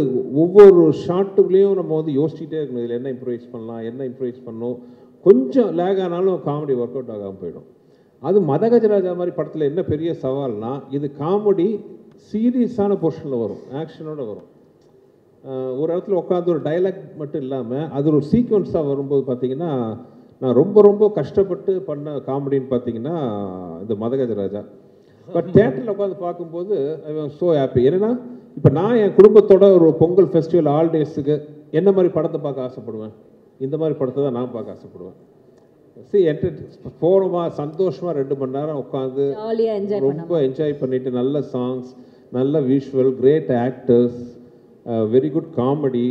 ஒவ்வொரு ஷாட்டுக்குள்ளேயும் நம்ம வந்து யோசிச்சுட்டே இருக்கணும், இதில் என்ன இம்ப்ரூவைஸ் பண்ணலாம், என்ன இம்ப்ரூவைஸ் பண்ணணும். கொஞ்சம் லேக் ஆனாலும் காமெடி ஒர்க் அவுட் ஆகாமல் போயிடும். அது மதகஜராஜா மாதிரி படத்தில் என்ன பெரிய சவால்னா, இது காமெடி சீரியஸான போர்ஷனில் வரும், ஆக்ஷனோட வரும். ஒரு இடத்துல உட்காந்து ஒரு டைலாக் மட்டும் இல்லாமல் அது ஒரு சீக்வன்ஸாக வரும்போது பார்த்தீங்கன்னா நான் ரொம்ப ரொம்ப கஷ்டப்பட்டு பண்ண காமெடின்னு பார்த்தீங்கன்னா இந்த மதகஜராஜா. பட் தேட்டரில் உட்காந்து பார்க்கும்போது ஐ வாஸ் ஸோ ஹாப்பி. ஏன்னா இப்போ நான் என் குடும்பத்தோட ஒரு பொங்கல் ஃபெஸ்டிவல் ஹாலிடேஸுக்கு என்ன மாதிரி படத்தை பார்க்க ஆசைப்படுவேன், இந்த மாதிரி படத்தை தான் நான் பார்க்க ஆசைப்படுவேன். போனோமா சந்தோஷமாக 2 மணி நேரம் உட்காந்து ரொம்ப என்ஜாய் பண்ணிட்டு, நல்ல சாங்ஸ், நல்ல visual, great actors, very good comedy,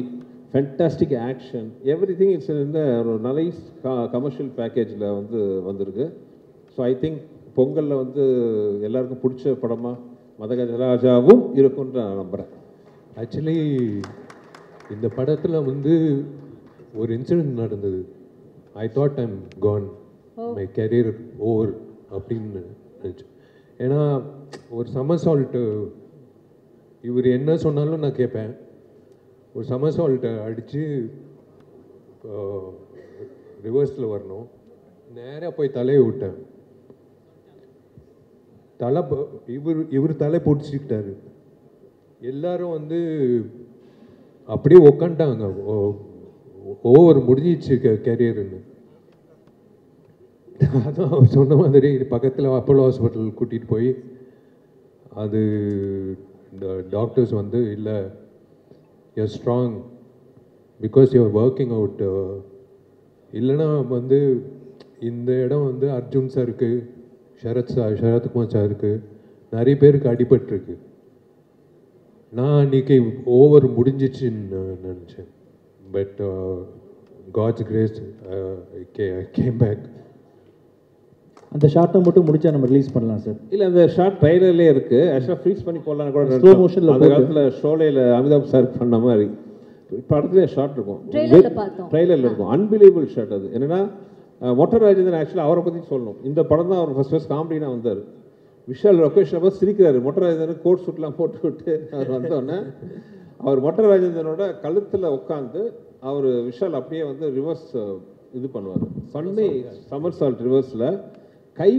fantastic action, everything it's இந்த ஒரு நைஸ் கமர்ஷியல் பேக்கேஜில் வந்து வந்திருக்கு. ஸோ ஐ திங்க் பொங்கலில் வந்து எல்லாருக்கும் பிடிச்ச படமாக மதகஜராஜாவும் இருக்கும்னு நான் நம்புகிறேன். ஆக்சுவலி இந்த படத்தில் வந்து ஒரு இன்சிடென்ட் நடந்தது. I thought I'm gone, my career over அப்படின்னு நினச்சேன். ஏன்னா ஒரு சமர்சால்ட்டு இவர் என்ன சொன்னாலும் நான் கேட்பேன். ஒரு சமர்சால்ட்டை அடித்து ரிவர்ஸில் வரணும், நேராக போய் தலையை விட்டேன். தலை இவர் தலை பிடிச்சிக்கிட்டாரு. எல்லாரும் வந்து அப்படியே உக்காண்டாங்க, ஓவர் முடிஞ்சிச்சு கெரியர்னு. அதான் அவர் சொன்ன மாதிரி பக்கத்தில் அப்போலோ ஹாஸ்பிட்டல் கூட்டிகிட்டு போய் அது இந்த டாக்டர்ஸ் வந்து இல்லை, you're strong because you're working out. இல்லைன்னா வந்து இந்த இடம் வந்து அர்ஜுன் சாருக்கு, சரத்குமார் சாருக்கு, நிறைய பேருக்கு அடிபட்டிருக்கு. நான் அன்றைக்கி ஓவர் முடிஞ்சிச்சுன்னு நினச்சேன். But God's grace came back. அந்த ஷார்ட்டை மட்டும் முடிச்சா நம்ம ரிலீஸ் பண்ணலாம் சார். இல்லை அந்த ஷார்ட் ட்ரைலர்லேயே இருக்குது. ஆக்சுவலாக ஃப்ரீஸ் பண்ணி போடலான்னு கூட ஸ்லோ மோஷனில் அந்த காலத்தில் ஷோலையில் அமிதாப் சார் பண்ண மாதிரி படத்துலேயே ஷார்ட் இருக்கும், ட்ரைலரில் இருக்கும். அன்பிலீவபிள் ஷார்ட் அது. என்னென்னா மொட்டை ராஜேந்திரன் ஆக்சுவலாக அவரை பற்றி சொல்லணும். இந்த படம் தான் அவர் ஃபர்ஸ்ட் காமெடினா வந்தார். விஷால் லொக்கேஷனை பார்த்து சிரிக்கிறாரு. மொட்டை ராஜேந்திரன் கோட் சூட்லாம் போட்டு விட்டு அவர் வந்தோடனே அவர் மொட்டை ராஜேந்திரனோட கழுத்தில் உட்காந்து அவர் விஷால் அப்படியே வந்து ரிவர்ஸ் இது பண்ணுவார். பண்ணி சமர்சால்ட் ரிவர்ஸில் கை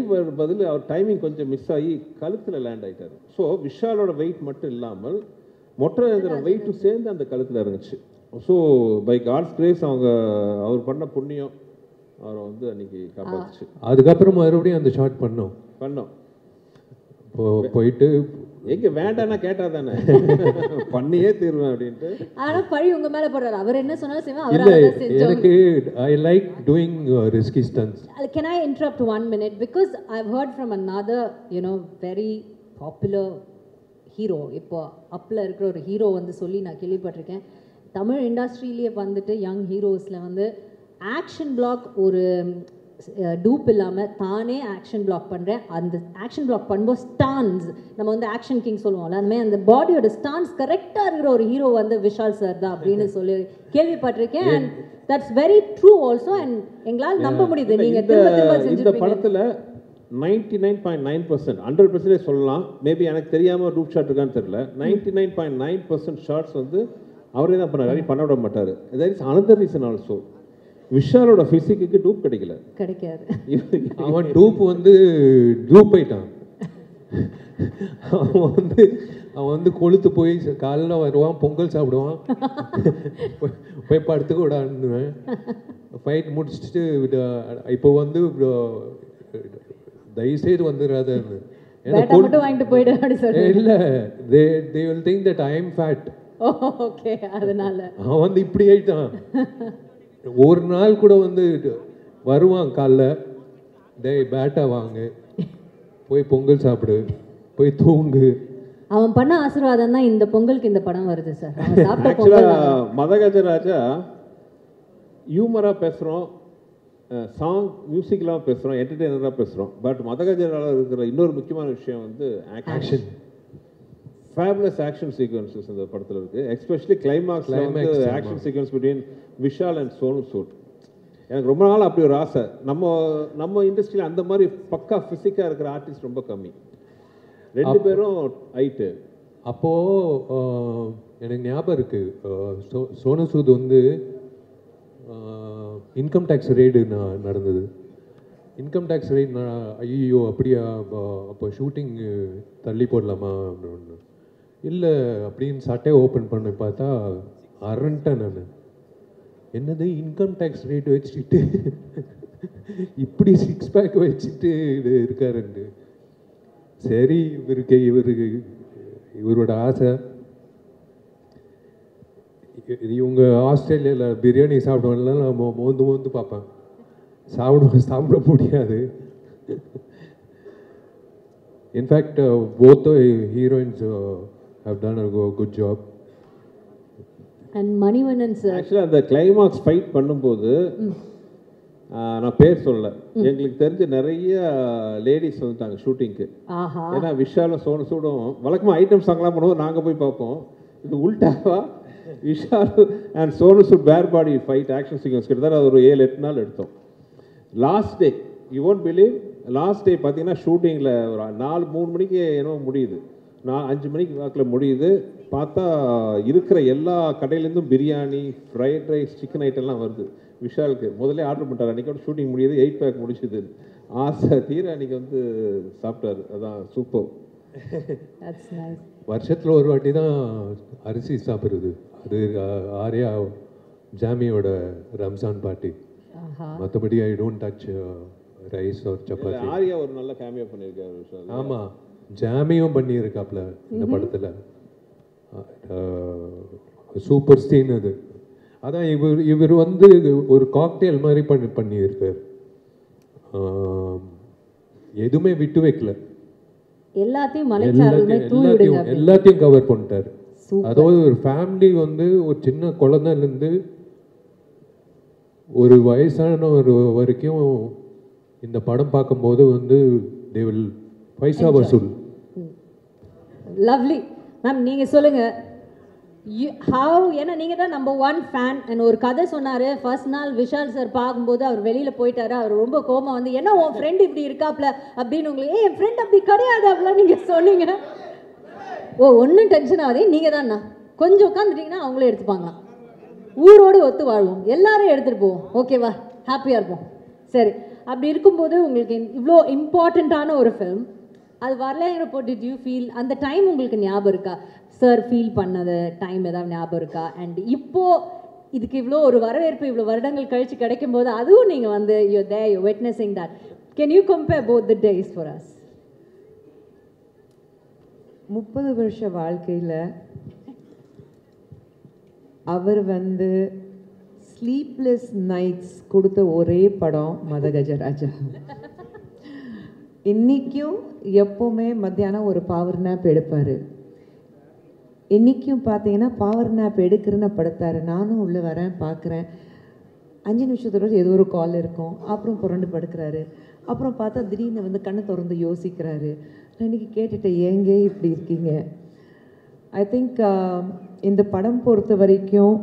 பதில் அவர் டைமிங் கொஞ்சம் மிஸ் ஆகி கழுத்தில் லேண்ட் ஆகிட்டார். ஸோ விஷாலோட வெயிட் மட்டும் இல்லாமல் மொட்டை ராஜேந்திரன் வெயிட்டும் சேர்ந்து அந்த கழுத்தில் இறங்குச்சு. ஸோ பை காட்ஸ் கிரேஸ் அவர் பண்ண புண்ணியம் அவரை வந்து அன்னைக்கு காப்பாற்றுச்சு. அதுக்கப்புறம் மறுபடியும் அந்த ஷார்ட் பண்ணோம் போயிட்டு எங்க வேண்டாம்னா கேட்டா தானே பண்ணியே தீர்வேன் அப்படின்ட்டு. ஆனா பழி உங்க மேல போடுறாரு. அவர் என்ன சொன்னாலும் செய்வேன். எனக்கு I like doing risky stunts. Can I interrupt 1 minute because I've heard from another very popular hero. இப்போ அப்ல இருக்கிற ஒரு ஹீரோ வந்து சொல்லி நான் கேள்விப்பட்டிருக்கேன். தமிழ் இண்டஸ்ட்ரியிலேயே வந்துட்டு யங் ஹீரோஸில் வந்து ஆக்ஷன் பிளாக் ஒரு டூப் இல்லாமல் தானே ஆக்ஷன் பிளாக் பண்ணுறேன். அந்த ஆக்ஷன் பிளாக் பண்ணும்போது ஸ்டான்ஸ், நம்ம வந்து ஆக்ஷன் கிங் சொல்லுவோம்ல, அந்த மாதிரி அந்த பாடியோட ஸ்டான்ஸ் கரெக்டாக இருக்கிற ஒரு ஹீரோ வந்து விஷால் சார் தான் அப்படின்னு சொல்லி கேள்விப்பட்டிருக்கேன். And that's very true also. And எங்களால் நம்ப முடியுது நீங்கள் இந்த படத்தில் 99.9% 100% சொல்லலாம். மேபி எனக்கு தெரியாமல் ரூப் ஷாட் இருக்கான்னு தெரியல. 99.9% ஷார்ட்ஸ் வந்து அவரே தான் பண்ணார், பண்ண விட மாட்டார். That is another reason also. விஷாலோட ஃபிசிக்கு டூப் கிடைக்கல. கிடைக்காது. அவன் டூப் வந்து டூப் ஆயிட்டான். அவன் வந்து கொளுத்து போய் காலைல வருவான், பொங்கல் சாப்பிடுவான், போய் படுத்துக்க விடான்னுவேன். ஃபைட் முடிச்சுட்டு இப்போ வந்து தயவுசெய்து வந்துடாதன்னு. வாங்கிட்டு போயிடு அப்படி சொல்லி இல்ல, they will think that I am fat. Okay, அதனால அவன் வந்து இப்படி ஆயிட்டான். ஒரு நாள் கூட வந்து வருவான் காலைல, பேட்டா வாங்க, போய் பொங்கல் சாப்பிடு, போய் தூங்கு. அவன் பண்ண ஆசீர்வாதம் தான் இந்த பொங்கலுக்கு இந்த படம் வருது சார். ஆக்சுவலாக மதகஜராஜா ஹியூமராக பேசுகிறோம், சாங் மியூசிக்லாம் பேசுகிறோம், என்டர்டெய்னராக பேசுகிறோம். பட் மதகஜரால இருக்கிற இன்னொரு முக்கியமான விஷயம் வந்து ஆக்ஷன். ஃபேபுலஸ் ஆக்ஷன் சீக்வன்சஸ் இந்த படத்தில் இருக்குது. எஸ்பெஷலி கிளைமாக்ஸில் வந்து action sequence between Vishal and Sonu Sood. எனக்கு ரொம்ப நாள் அப்படி ஒரு ஆசை. நம்ம இண்டஸ்ட்ரியில் அந்த மாதிரி பக்கா ஃபிசிக்காக இருக்கிற ஆர்டிஸ்ட் ரொம்ப கம்மி. ரெண்டு பேரும் ஹைட்டு. அப்போது எனக்கு ஞாபகம் இருக்குது, சோனு சூத் வந்து இன்கம் டேக்ஸ் ரெய்டு நடந்தது. இன்கம் டேக்ஸ் ரெய்டு ஐயோ அப்படியா, அப்போ ஷூட்டிங் தள்ளி போடலாமா அப்படின்னு. இல்லை அப்படின்னு சட்டையை ஓப்பன் பண்ணி பார்த்தா அரண்டேன் நான். என்னது இன்கம் டேக்ஸ் ரேட் வச்சுக்கிட்டு இப்படி 6 பேக் வச்சுட்டு இருக்காருண்டு. சரி, இவரோட ஆசை. இவங்க ஆஸ்திரேலியாவில் பிரியாணி சாப்பிடுவாங்கலாம், நான் மோந்து பார்ப்பேன். சாப்பிட முடியாது. In fact both the heroines have done a good job. And Manivannan sir, ஆக்சுவலாக அந்த கிளைமாக்ஸ் ஃபைட் பண்ணும்போது நான் பேர் சொல்லலை, எங்களுக்கு தெரிஞ்ச நிறைய லேடிஸ் வந்துட்டாங்க ஷூட்டிங்க்கு. ஏன்னா விஷாலும் சோனு சூடும் வழக்கமாக ஐட்டம் சாங்லாம் பண்ணுவோம், நாங்கள் போய் பார்ப்போம். இது உல்டாவா விஷால் அண்ட் சோனு சூட் பேர் பாடி ஃபைட் ஆக்ஷன் சீக்வன்ஸ் கிட்டத்தட்ட அது ஒரு 7-8 நாள் எடுத்தோம். Last day you won't believe, last day பார்த்தீங்கன்னா ஷூட்டிங்கில் ஒரு 3 மணிக்கு என்னவோ முடியுது, 5 மணிக்கு வாக்கில் முடியுது. பார்த்தா இருக்கிற எல்லா கடையிலேருந்தும் பிரியாணி, ஃப்ரைட் ரைஸ், சிக்கன் ஐட்டம்லாம் வருது. விஷாலுக்கு முதல்ல ஆர்டர் பண்ணிட்டார். அன்றைக்கோட ஷூட்டிங் முடியுது, 8 பேக் முடிச்சுது. ஆசை தீர அன்றைக்கி வந்து சாப்பிட்டாரு. அதான் சூப்பர். வருஷத்தில் ஒரு வாட்டி தான் அரிசி சாப்பிட்றது. அது ஆர்யா ஜாமியோட ரம்ஜான் பார்ட்டி. மற்றபடி ஐ டோன்ட் டச் ரைஸ் ஒரு சப்பாத்தி. ஆர்யா ஒரு நல்ல கேமியோ பண்ணியிருக்காரு விஷால். ஆமாம், ஜாமியும் பண்ணியிருக்காப்ல இந்த படத்தில். சூப்பர் சீன் அது. அதான் இவர் வந்து ஒரு காக்டெயில் மாதிரி பண்ணியிருக்கார். எதுவுமே விட்டு வைக்கல, எல்லாத்தையும் கவர் பண்ணிட்டார். அதாவது ஒரு ஃபேமிலி வந்து ஒரு சின்ன குழந்தைலேருந்து ஒரு வயசான ஒரு வரைக்கும் இந்த படம் பார்க்கும்போது வந்து they will பைசா வசூல். லவ்லி மேம், நீங்கள் சொல்லுங்கள் ஏன்னா நீங்கள் தான் நம்பர் 1 ஃபேன். அண்ட் ஒரு கதை சொன்னார், ஃபர்ஸ்ட் நாள் விஷால் சார் பார்க்கும்போது அவர் வெளியில் போயிட்டாரு. அவர் ரொம்ப கோபம் வந்து, என்ன உன் ஃப்ரெண்ட் இப்படி இருக்காப்ல அப்படின்னு உங்களுக்கு, என் ஃப்ரெண்ட் அப்படி கிடையாது அப்படிலாம் நீங்கள் சொன்னீங்க. ஒன்றும் டென்ஷன் ஆகுது, நீங்கள் தான்ண்ணா கொஞ்சம் உட்காந்துட்டிங்கன்னா அவங்களே எடுத்துப்பாங்களாம். ஊரோடு ஒத்து வாழ்வோம், எல்லாரும் எடுத்துகிட்டு போவோம், ஓகேவா, ஹாப்பியாக இருப்போம். சரி, அப்படி இருக்கும்போது உங்களுக்கு இவ்வளோ இம்பார்ட்டண்ட்டான ஒரு ஃபிலிம் அது வரலைங்கிறப்போ டிட் யூ ஃபீல், அந்த டைம் உங்களுக்கு ஞாபகம் இருக்கா சார்? ஃபீல் பண்ணது டைம் ஏதாவது ஞாபகம் இருக்கா? அண்ட் இப்போது இதுக்கு இவ்வளோ ஒரு வரவேற்பு இவ்வளோ வருடங்கள் கழித்து கிடைக்கும் போது அதுவும் நீங்கள் வந்து you're there, you're witnessing that. Can you compare both the days for us? 30 வருஷ வாழ்க்கையில் அவர் வந்து ஸ்லீப்லெஸ் நைட்ஸ் கொடுத்த ஒரே படம் மதகஜராஜா. இன்றைக்கும் எப்போவுமே மத்தியானம் ஒரு பவர் நேப் எடுப்பார். இன்றைக்கும் பார்த்தீங்கன்னா பவர் நேப் எடுக்கிறேன்னு படுத்தார். நானும் உள்ளே வரேன், பார்க்குறேன், 5 நிமிஷத்தோட ஏதோ ஒரு கால் இருக்கும், அப்புறம் புரண்டு படுக்கிறாரு. அப்புறம் பார்த்தா திடீர்னு வந்து கண்ணை திறந்து யோசிக்கிறாரு. நான் இன்றைக்கி கேட்டுட்டேன், ஏங்க இப்படி இருக்கீங்க? ஐ திங்க் இந்த படம் பொறுத்த வரைக்கும்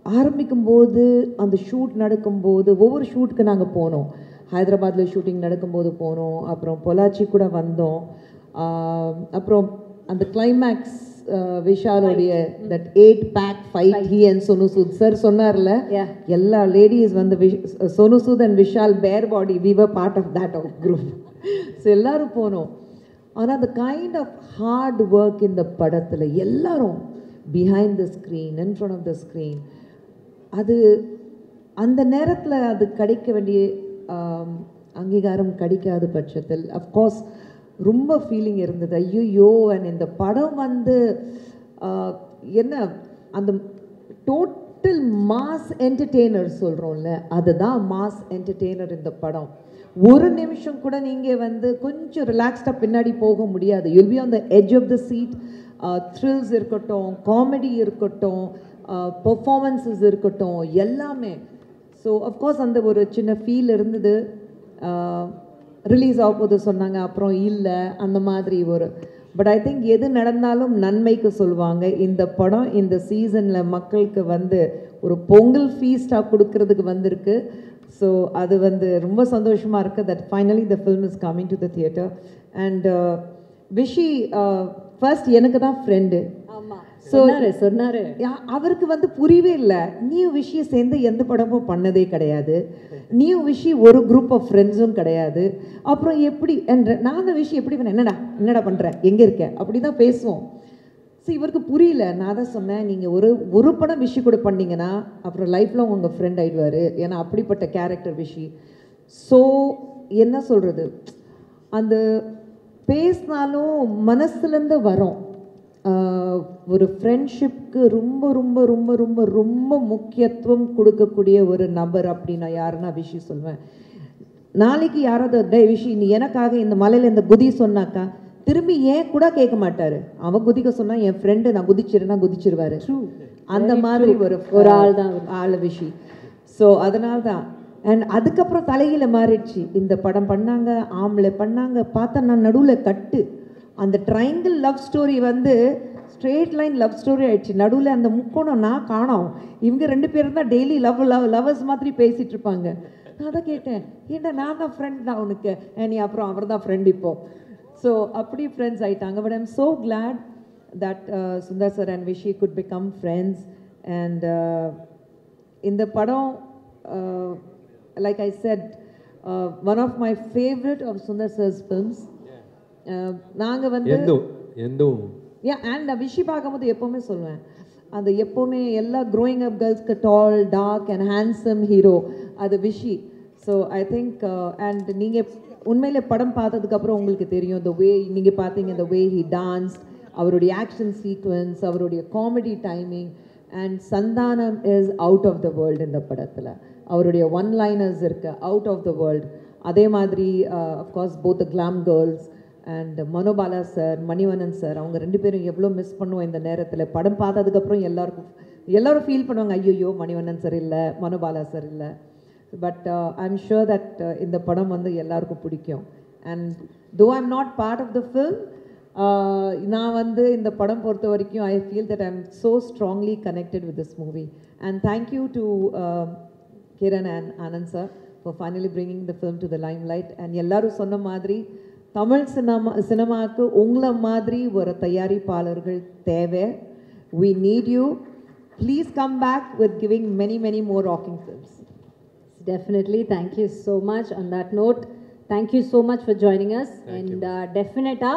ஆரம்பிக்கும்போது அந்த ஷூட் நடக்கும்போது ஒவ்வொரு ஷூட்டுக்கு நாங்கள் போனோம். ஹைதராபாத்தில் ஷூட்டிங் நடக்கும்போது போனோம், அப்புறம் பொள்ளாச்சி கூட வந்தோம். அப்புறம் அந்த climax விஷாலுடைய that 8-pack fight he and Sonu Sood sir சொன்னார்ல எல்லா லேடிஸ் வந்து Sonu Sood and Vishal bare body we were part of that group so எல்லாரும் போனோம் ஆனா the kind of hard work in the படத்துல எல்லாரும் behind the screen in front of the screen அது அந்த நேரத்துல அது கிடைக்க வேண்டிய அங்கீகாரம் கிடைக்காத பட்சத்தில் அஃப்கோர்ஸ் ரொம்ப ஃபீலிங் இருந்தது ஐயோ அண்ட் இந்த படம் வந்து என்ன அந்த டோட்டல் மாஸ் என்டர்டெய்னர் சொல்கிறோம்ல அதுதான் மாஸ் என்டர்டெய்னர் இந்த படம் ஒரு நிமிஷம் கூட நீங்கள் வந்து கொஞ்சம் ரிலாக்ஸ்டாக பின்னாடி போக முடியாது you'll be on the edge of the seat thrills இருக்கட்டும் காமெடி இருக்கட்டும் பெர்ஃபார்மன்ஸஸ் இருக்கட்டும் எல்லாமே ஸோ அஃப்கோர்ஸ் அந்த ஒரு சின்ன ஃபீல் இருந்தது ரிலீஸ் ஆகும்போது சொன்னாங்க அப்புறம் இல்லை அந்த மாதிரி ஒரு பட் ஐ திங்க் எது நடந்தாலும் நன்மைக்கு சொல்லுவாங்க இந்த படம் இந்த சீசனில் மக்களுக்கு வந்து ஒரு பொங்கல் ஃபீஸ்டாக கொடுக்கறதுக்கு வந்திருக்கு ஸோ அது வந்து ரொம்ப சந்தோஷமாக இருக்குது that finally the film is coming to the theatre and Vichy first எனக்கு தான் ஃப்ரெண்டு சொன்னாரு அவருக்கு வந்து புரியவே இல்லை நீயும் விஷயம் சேர்ந்து எந்த படமும் பண்ணதே கிடையாது நீயும் விஷயம் ஒரு குரூப் ஆஃப் ஃப்ரெண்ட்ஸும் கிடையாது அப்புறம் எப்படி என்ற நானும் விஷயம் எப்படி பண்ண என்னடா பண்ணுற எங்கே இருக்க அப்படி தான் பேசுவோம் ஸோ இவருக்கு புரியல நான் தான் சொன்னேன் நீங்கள் ஒரு படம் விஷயம் கூட பண்ணீங்கன்னா அப்புறம் லைஃப்பில் உங்கள் ஃப்ரெண்ட் ஆகிடுவார் ஏன்னா அப்படிப்பட்ட கேரக்டர் விஷயம் ஸோ என்ன சொல்கிறது அந்த பேசினாலும் மனசுலேருந்து வரோம் ஒரு ஃப்ரெண்ட்ஷிப்க்கு ரொம்ப ரொம்ப ரொம்ப ரொம்ப ரொம்ப முக்கியத்துவம் கொடுக்கக்கூடிய ஒரு நபர் அப்படின்னா யாருன்னா விஷயம் சொல்வேன் நாளைக்கு யாராவது டே விஷயம் நீ எனக்காக இந்த மலையில் இந்த குதி சொன்னாக்கா திரும்பி ஏன் கூட கேட்க மாட்டார் அவன் குதிக்க சொன்னால் என் ஃப்ரெண்டு நான் குதிச்சிருவார் அந்த மாதிரி ஒரு ஆள் விஷயம் ஸோ அதனால தான் அண்ட் அதுக்கப்புறம் தலையில மாறிடுச்சு இந்த படம் பண்ணாங்க ஆம்பளை பண்ணாங்க பார்த்தா நான் நடுவில் கட்டு அந்த ட்ரையாங்கிள் லவ் ஸ்டோரி வந்து ஸ்ட்ரெயிட் லைன் லவ் ஸ்டோரி ஆயிடுச்சு நடுவில் அந்த முக்கோணம் நான் காணோம் இவங்க 2 பேரும் தான் டெய்லி லவர்ஸ் மாதிரி பேசிகிட்டு இருப்பாங்க நான் தான் கேட்டேன் ஏன்டா நான் தான் ஃப்ரெண்ட் தான் உனக்கு நீ அப்புறம் அவர் தான் ஃப்ரெண்ட் இப்போ ஸோ அப்படி ஃப்ரெண்ட்ஸ் ஆயிட்டாங்க but I'm so glad that Sundar sir and Vishi good become friends and இந்த படம் like I said one of my favourite of Sundar sir's films நாங்கள் வந்து அண்ட் விஷி பார்க்கும்போது எப்போவுமே சொல்லுவேன் அது எப்போவுமே எல்லா க்ரோயிங் அப் கேர்ள்ஸ்க்கு tall dark and handsome hero அது Vishy so I think and நீங்கள் உண்மையிலே படம் பார்த்ததுக்கப்புறம் உங்களுக்கு தெரியும் the way நீங்கள் பார்த்தீங்க the way he danced அவருடைய ஆக்ஷன் சீக்வன்ஸ் அவருடைய comedy timing and Santhanam is out of the world இந்த படத்தில் அவருடைய ஒன் லைனர்ஸ் இருக்கு அவுட் ஆஃப் த வேர்ல்டு அதே மாதிரி of course both the glam girls and Manobala sir Manivannan sir அவங்க 2 பேரும் எவ்வளோ மிஸ் பண்ணுவோம் இந்த நேரத்தில் படம் பார்த்ததுக்கப்புறம் எல்லாரும் ஃபீல் பண்ணுவாங்க ஐயோ மணிவண்ணன் சார் இல்லை மனோபாலா சார் இல்லை but I am sure that இந்த படம் வந்து எல்லாருக்கும் பிடிக்கும் and though I am not part of the film நான் வந்து இந்த படம் பொறுத்த வரைக்கும் I feel that I am so strongly connected with this movie and thank you to Kiran and Anand sir for finally bringing the film to the limelight and எல்லாரும் சொன்ன மாதிரி தமிழ் சினிமாவுக்கு உங்களை மாதிரி ஒரு தயாரிப்பாளர்கள் தேவை we need you please come back with giving many more rocking films definitely thank you so much on that note thank you so much for joining us and definitely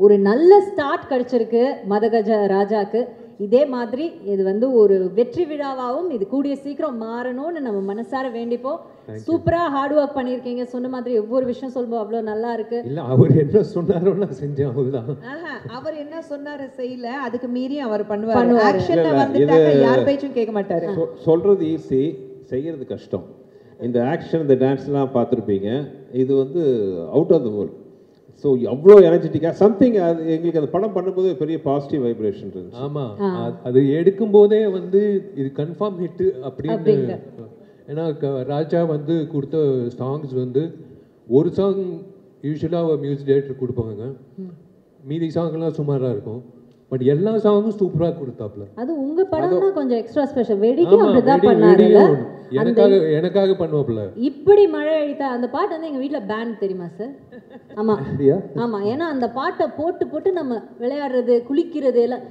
ஒரு நல்ல ஸ்டார்ட் கிடைச்சிருக்கு மதகஜ ராஜாக்கு இதே மாதிரி இது வந்து ஒரு வெற்றி விழாவாகவும் இது கூடிய சீக்கிரம் மாறணும்னு நம்ம மனசார வேண்டிப்போம் சூப்பரா ஹார்ட் ஒர்க் பண்ணிருக்கீங்க சொன்ன மாதிரி ஒவ்வொரு விஷயம் சொல்லும்போது அவ்வளோ நல்லா இருக்கு இல்ல அவர் என்ன சொன்னாரோ நான் செஞ்சேன் அவ்வளவுதான் அவர் என்ன சொன்னாரு செய்யல அதுக்கு மீறி அவர் பண்ணுவாரு ஆக்ஷன்ல வந்துட்டாங்க யார் பேச்சும் கேட்க மாட்டாரு சொல்றது ஈஸி செய்யறது கஷ்டம் இந்த ஆக்ஷன் இந்த டான்ஸ்லாம் பார்த்துருப்பீங்க இது வந்து out of the world so அவ்வளோ எனர்ஜெட்டிக்காக சம்திங் அது எங்களுக்கு அந்த படம் பண்ணும்போது பெரிய பாசிட்டிவ் வைப்ரேஷன் இருந்துச்சு ஆமாம் அது எடுக்கும் போதே வந்து இது கன்ஃபார்ம் ஹிட்டு அப்படின்னு ஏன்னா ராஜா வந்து கொடுத்த சாங்ஸ் வந்து ஒரு சாங் யூஸ்வலாக மியூசிக் டைரக்டர் கொடுப்பாங்க மீதி சாங்லாம் சுமாராக இருக்கும் பட் எல்லா சாங்கும் சூப்பராக கொடுத்தாப்ல அது உங்க படம்னா கொஞ்சம் எக்ஸ்ட்ரா ஸ்பெஷல் வெடிக்கும் அப்படிதான் பண்ணாருல எனக்காக பண்ணுவாப்ல. இப்படி மழை அடித்தா அந்த பாட்டு வந்து எங்க வீட்ல பேண்ட் தெரியுமா சார்? ஆமா ஆமா, ஏன்னா அந்த பாட்டை போட்டு போட்டு நம்ம விளையாடுறது குளிக்கிறது எல்லாம்.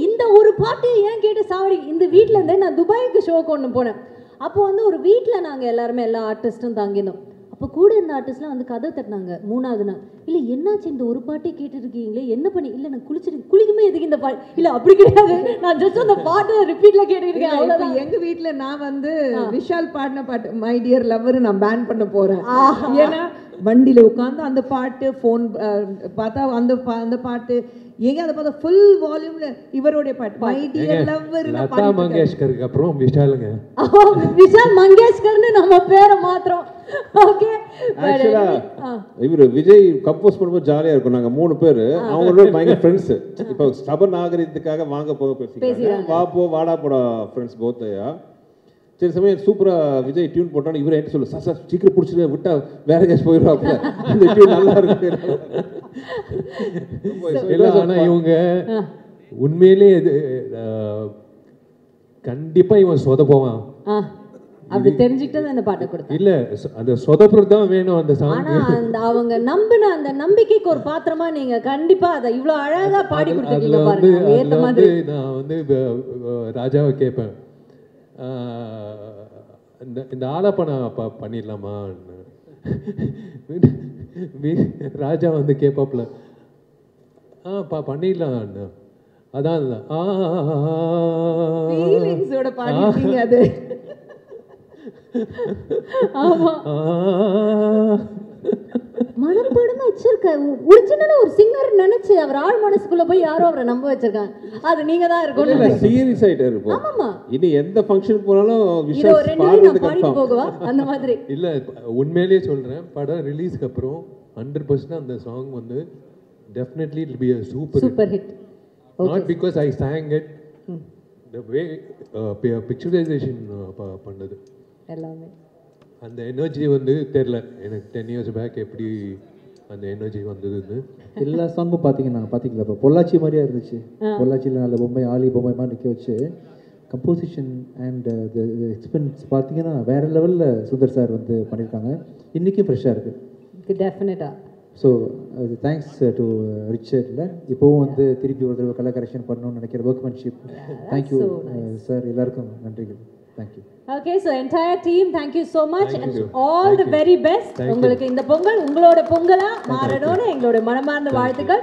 இந்த ஒரு பாட்டு ஏன் கேட்டு சாவடி. இந்த வீட்டில் இருந்தே நான் துபாய்க்கு ஷோக்கு ஒன்று போனேன். அப்போ வந்து ஒரு வீட்டில் நாங்கள் எல்லாருமே எல்லா ஆர்டிஸ்ட்டும் தாங்கினோம். அப்போ கூட இருந்த ஆர்டிஸ்ட்லாம் வந்து கதை தட்டினாங்க 3வது நாள். இல்லை என்னாச்சு இந்த ஒரு பாட்டே கேட்டுருக்கீங்களே என்ன பண்ணி? இல்லை நான் குளிக்குமே எதுக்கு இந்த பாட்டு? இல்லை அப்படி கிடையாது, நான் ஜஸ்ட் அந்த பாட்டு ரிப்பீட்டில் கேட்டுருக்கேன் அவ்வளோதான். எங்கள் வீட்டில் நான் வந்து விஷால் பாடின பாட்டு மை டியர் லவ்வர் நான் பேன் பண்ண போகிறேன். ஏன்னா வண்டியில் உட்காந்து அந்த பாட்டு, ஃபோன் பார்த்தா அந்த பாட்டு, எங்க அதை பார்த்தா ஃபுல் வால்யூம்ல இவருடைய பாட்டு மை டியர் லவ்வர். லதா மங்கேஷ்கருக்கு அப்புறம் விஷாலுங்க. விஷால் மங்கேஷ்கர்னு நம்ம பேரை மாத்திரம். ஓகே, ஆக்சுவலா இவரு விஜய் கம்போஸ் பண்ணும்போது ஜாலியா இருக்கும். நாங்க 3 பேர் அவங்களோட பயங்கர ஃப்ரெண்ட்ஸ். இப்போ சப நாகரிகத்துக்காக வாங்க போக பேசிக்கிறாங்க. வா போ வாடா போடா ஃப்ரெண்ட்ஸ் போத்தையா. சரி சமயம் சூப்பரா விஜய் டியூன் போட்டாலும் இவரை என்ன சொல்லு, சார் சீக்கிரம் பிடிச்சிட்டு விட்டா வேற கேஸ் போயிடுவாப்ல. இந்த டியூன் நல்லா இருக்கு. ஆனா இவங்க உண்மையிலே கண்டிப்பா இவன் சொதப்புவான். அப்படி தெரிஞ்சுக்கிட்டு அந்த பாட்டை கொடுத்தேன். இல்ல அந்த சொதப்புறது தான் வேணும் அந்த சாங். ஆனா அந்த அவங்க நம்பின அந்த நம்பிக்கைக்கு ஒரு பாத்திரமா நீங்க கண்டிப்பா அதை இவ்வளவு அழகா பாடி கொடுத்துருக்கீங்க பாருங்க. ஏத்த மாதிரி நான் வந்து ராஜாவை கேட்பேன், இந்த ஆலாப்பா நான் பண்ணிடலாமா? ராஜா வந்து கேட்பாப்புல, பண்ணிடலாம். அதான் ஃபீலிங்ஸோட பாடிட்டீங்க அது. ஆமா, மனப்பாடமா வச்சிருக்க. ஒரிஜினலா ஒரு சிங்கர் நினைச்சு அவர் ஆள் மனசுக்குள்ள போய் யாரோ அவரை நம்ப வச்சிருக்காங்க. அது நீங்க தான் இருக்கணும். சீரியஸ் ஆயிட்டே இருப்போம். ஆமாமா, இனி எந்த ஃபங்க்ஷன் போனாலும் இது ஒரு 2 நாள் பாடி போகவா அந்த மாதிரி. இல்ல உண்மையிலேயே சொல்றேன், படம் ரிலீஸ்க்கு அப்புறம் 100% அந்த சாங் வந்து definitely it will be a super hit. Not because I sang it, the way picturization பண்ணது எல்லாமே அந்த எனர்ஜி வந்து தெரியல எனக்கு 10 years பேக் எப்படி அந்த எனர்ஜி வந்ததுன்னு. எல்லா சாங்கும் பார்த்தீங்கன்னா பார்த்தீங்களா, இப்போ பொள்ளாச்சி மாதிரியா இருந்துச்சு. பொள்ளாச்சியில் நல்ல பொம்மை ஆலி பொம்மை மாதிரி நிற்க வச்சு கம்போசிஷன் அண்ட் எக்ஸ்பென்ஸ் பார்த்தீங்கன்னா வேற லெவலில் சுந்தர் சார் வந்து பண்ணியிருக்காங்க. இன்றைக்கும் ஃப்ரெஷ்ஷாக இருக்குது. டெஃபினட்டாக. ஸோ அது தேங்க்ஸ் டு ரிச்சர்டில் இப்போவும் வந்து திருப்பி ஒரு தடவை கலர் கரெக்ஷன் பண்ணணும்னு நினைக்கிற ஒர்க்மேன்ஷிப். தேங்க்யூ சார், எல்லாருக்கும் நன்றிகள். Thank you. Okay, so entire team, thank you so much and all the very best. உங்களுக்கு இந்த பொங்கல் உங்களோட பொங்கலா மாறணும்னு எங்களோட மனமார்ந்த வாழ்த்துக்கள்.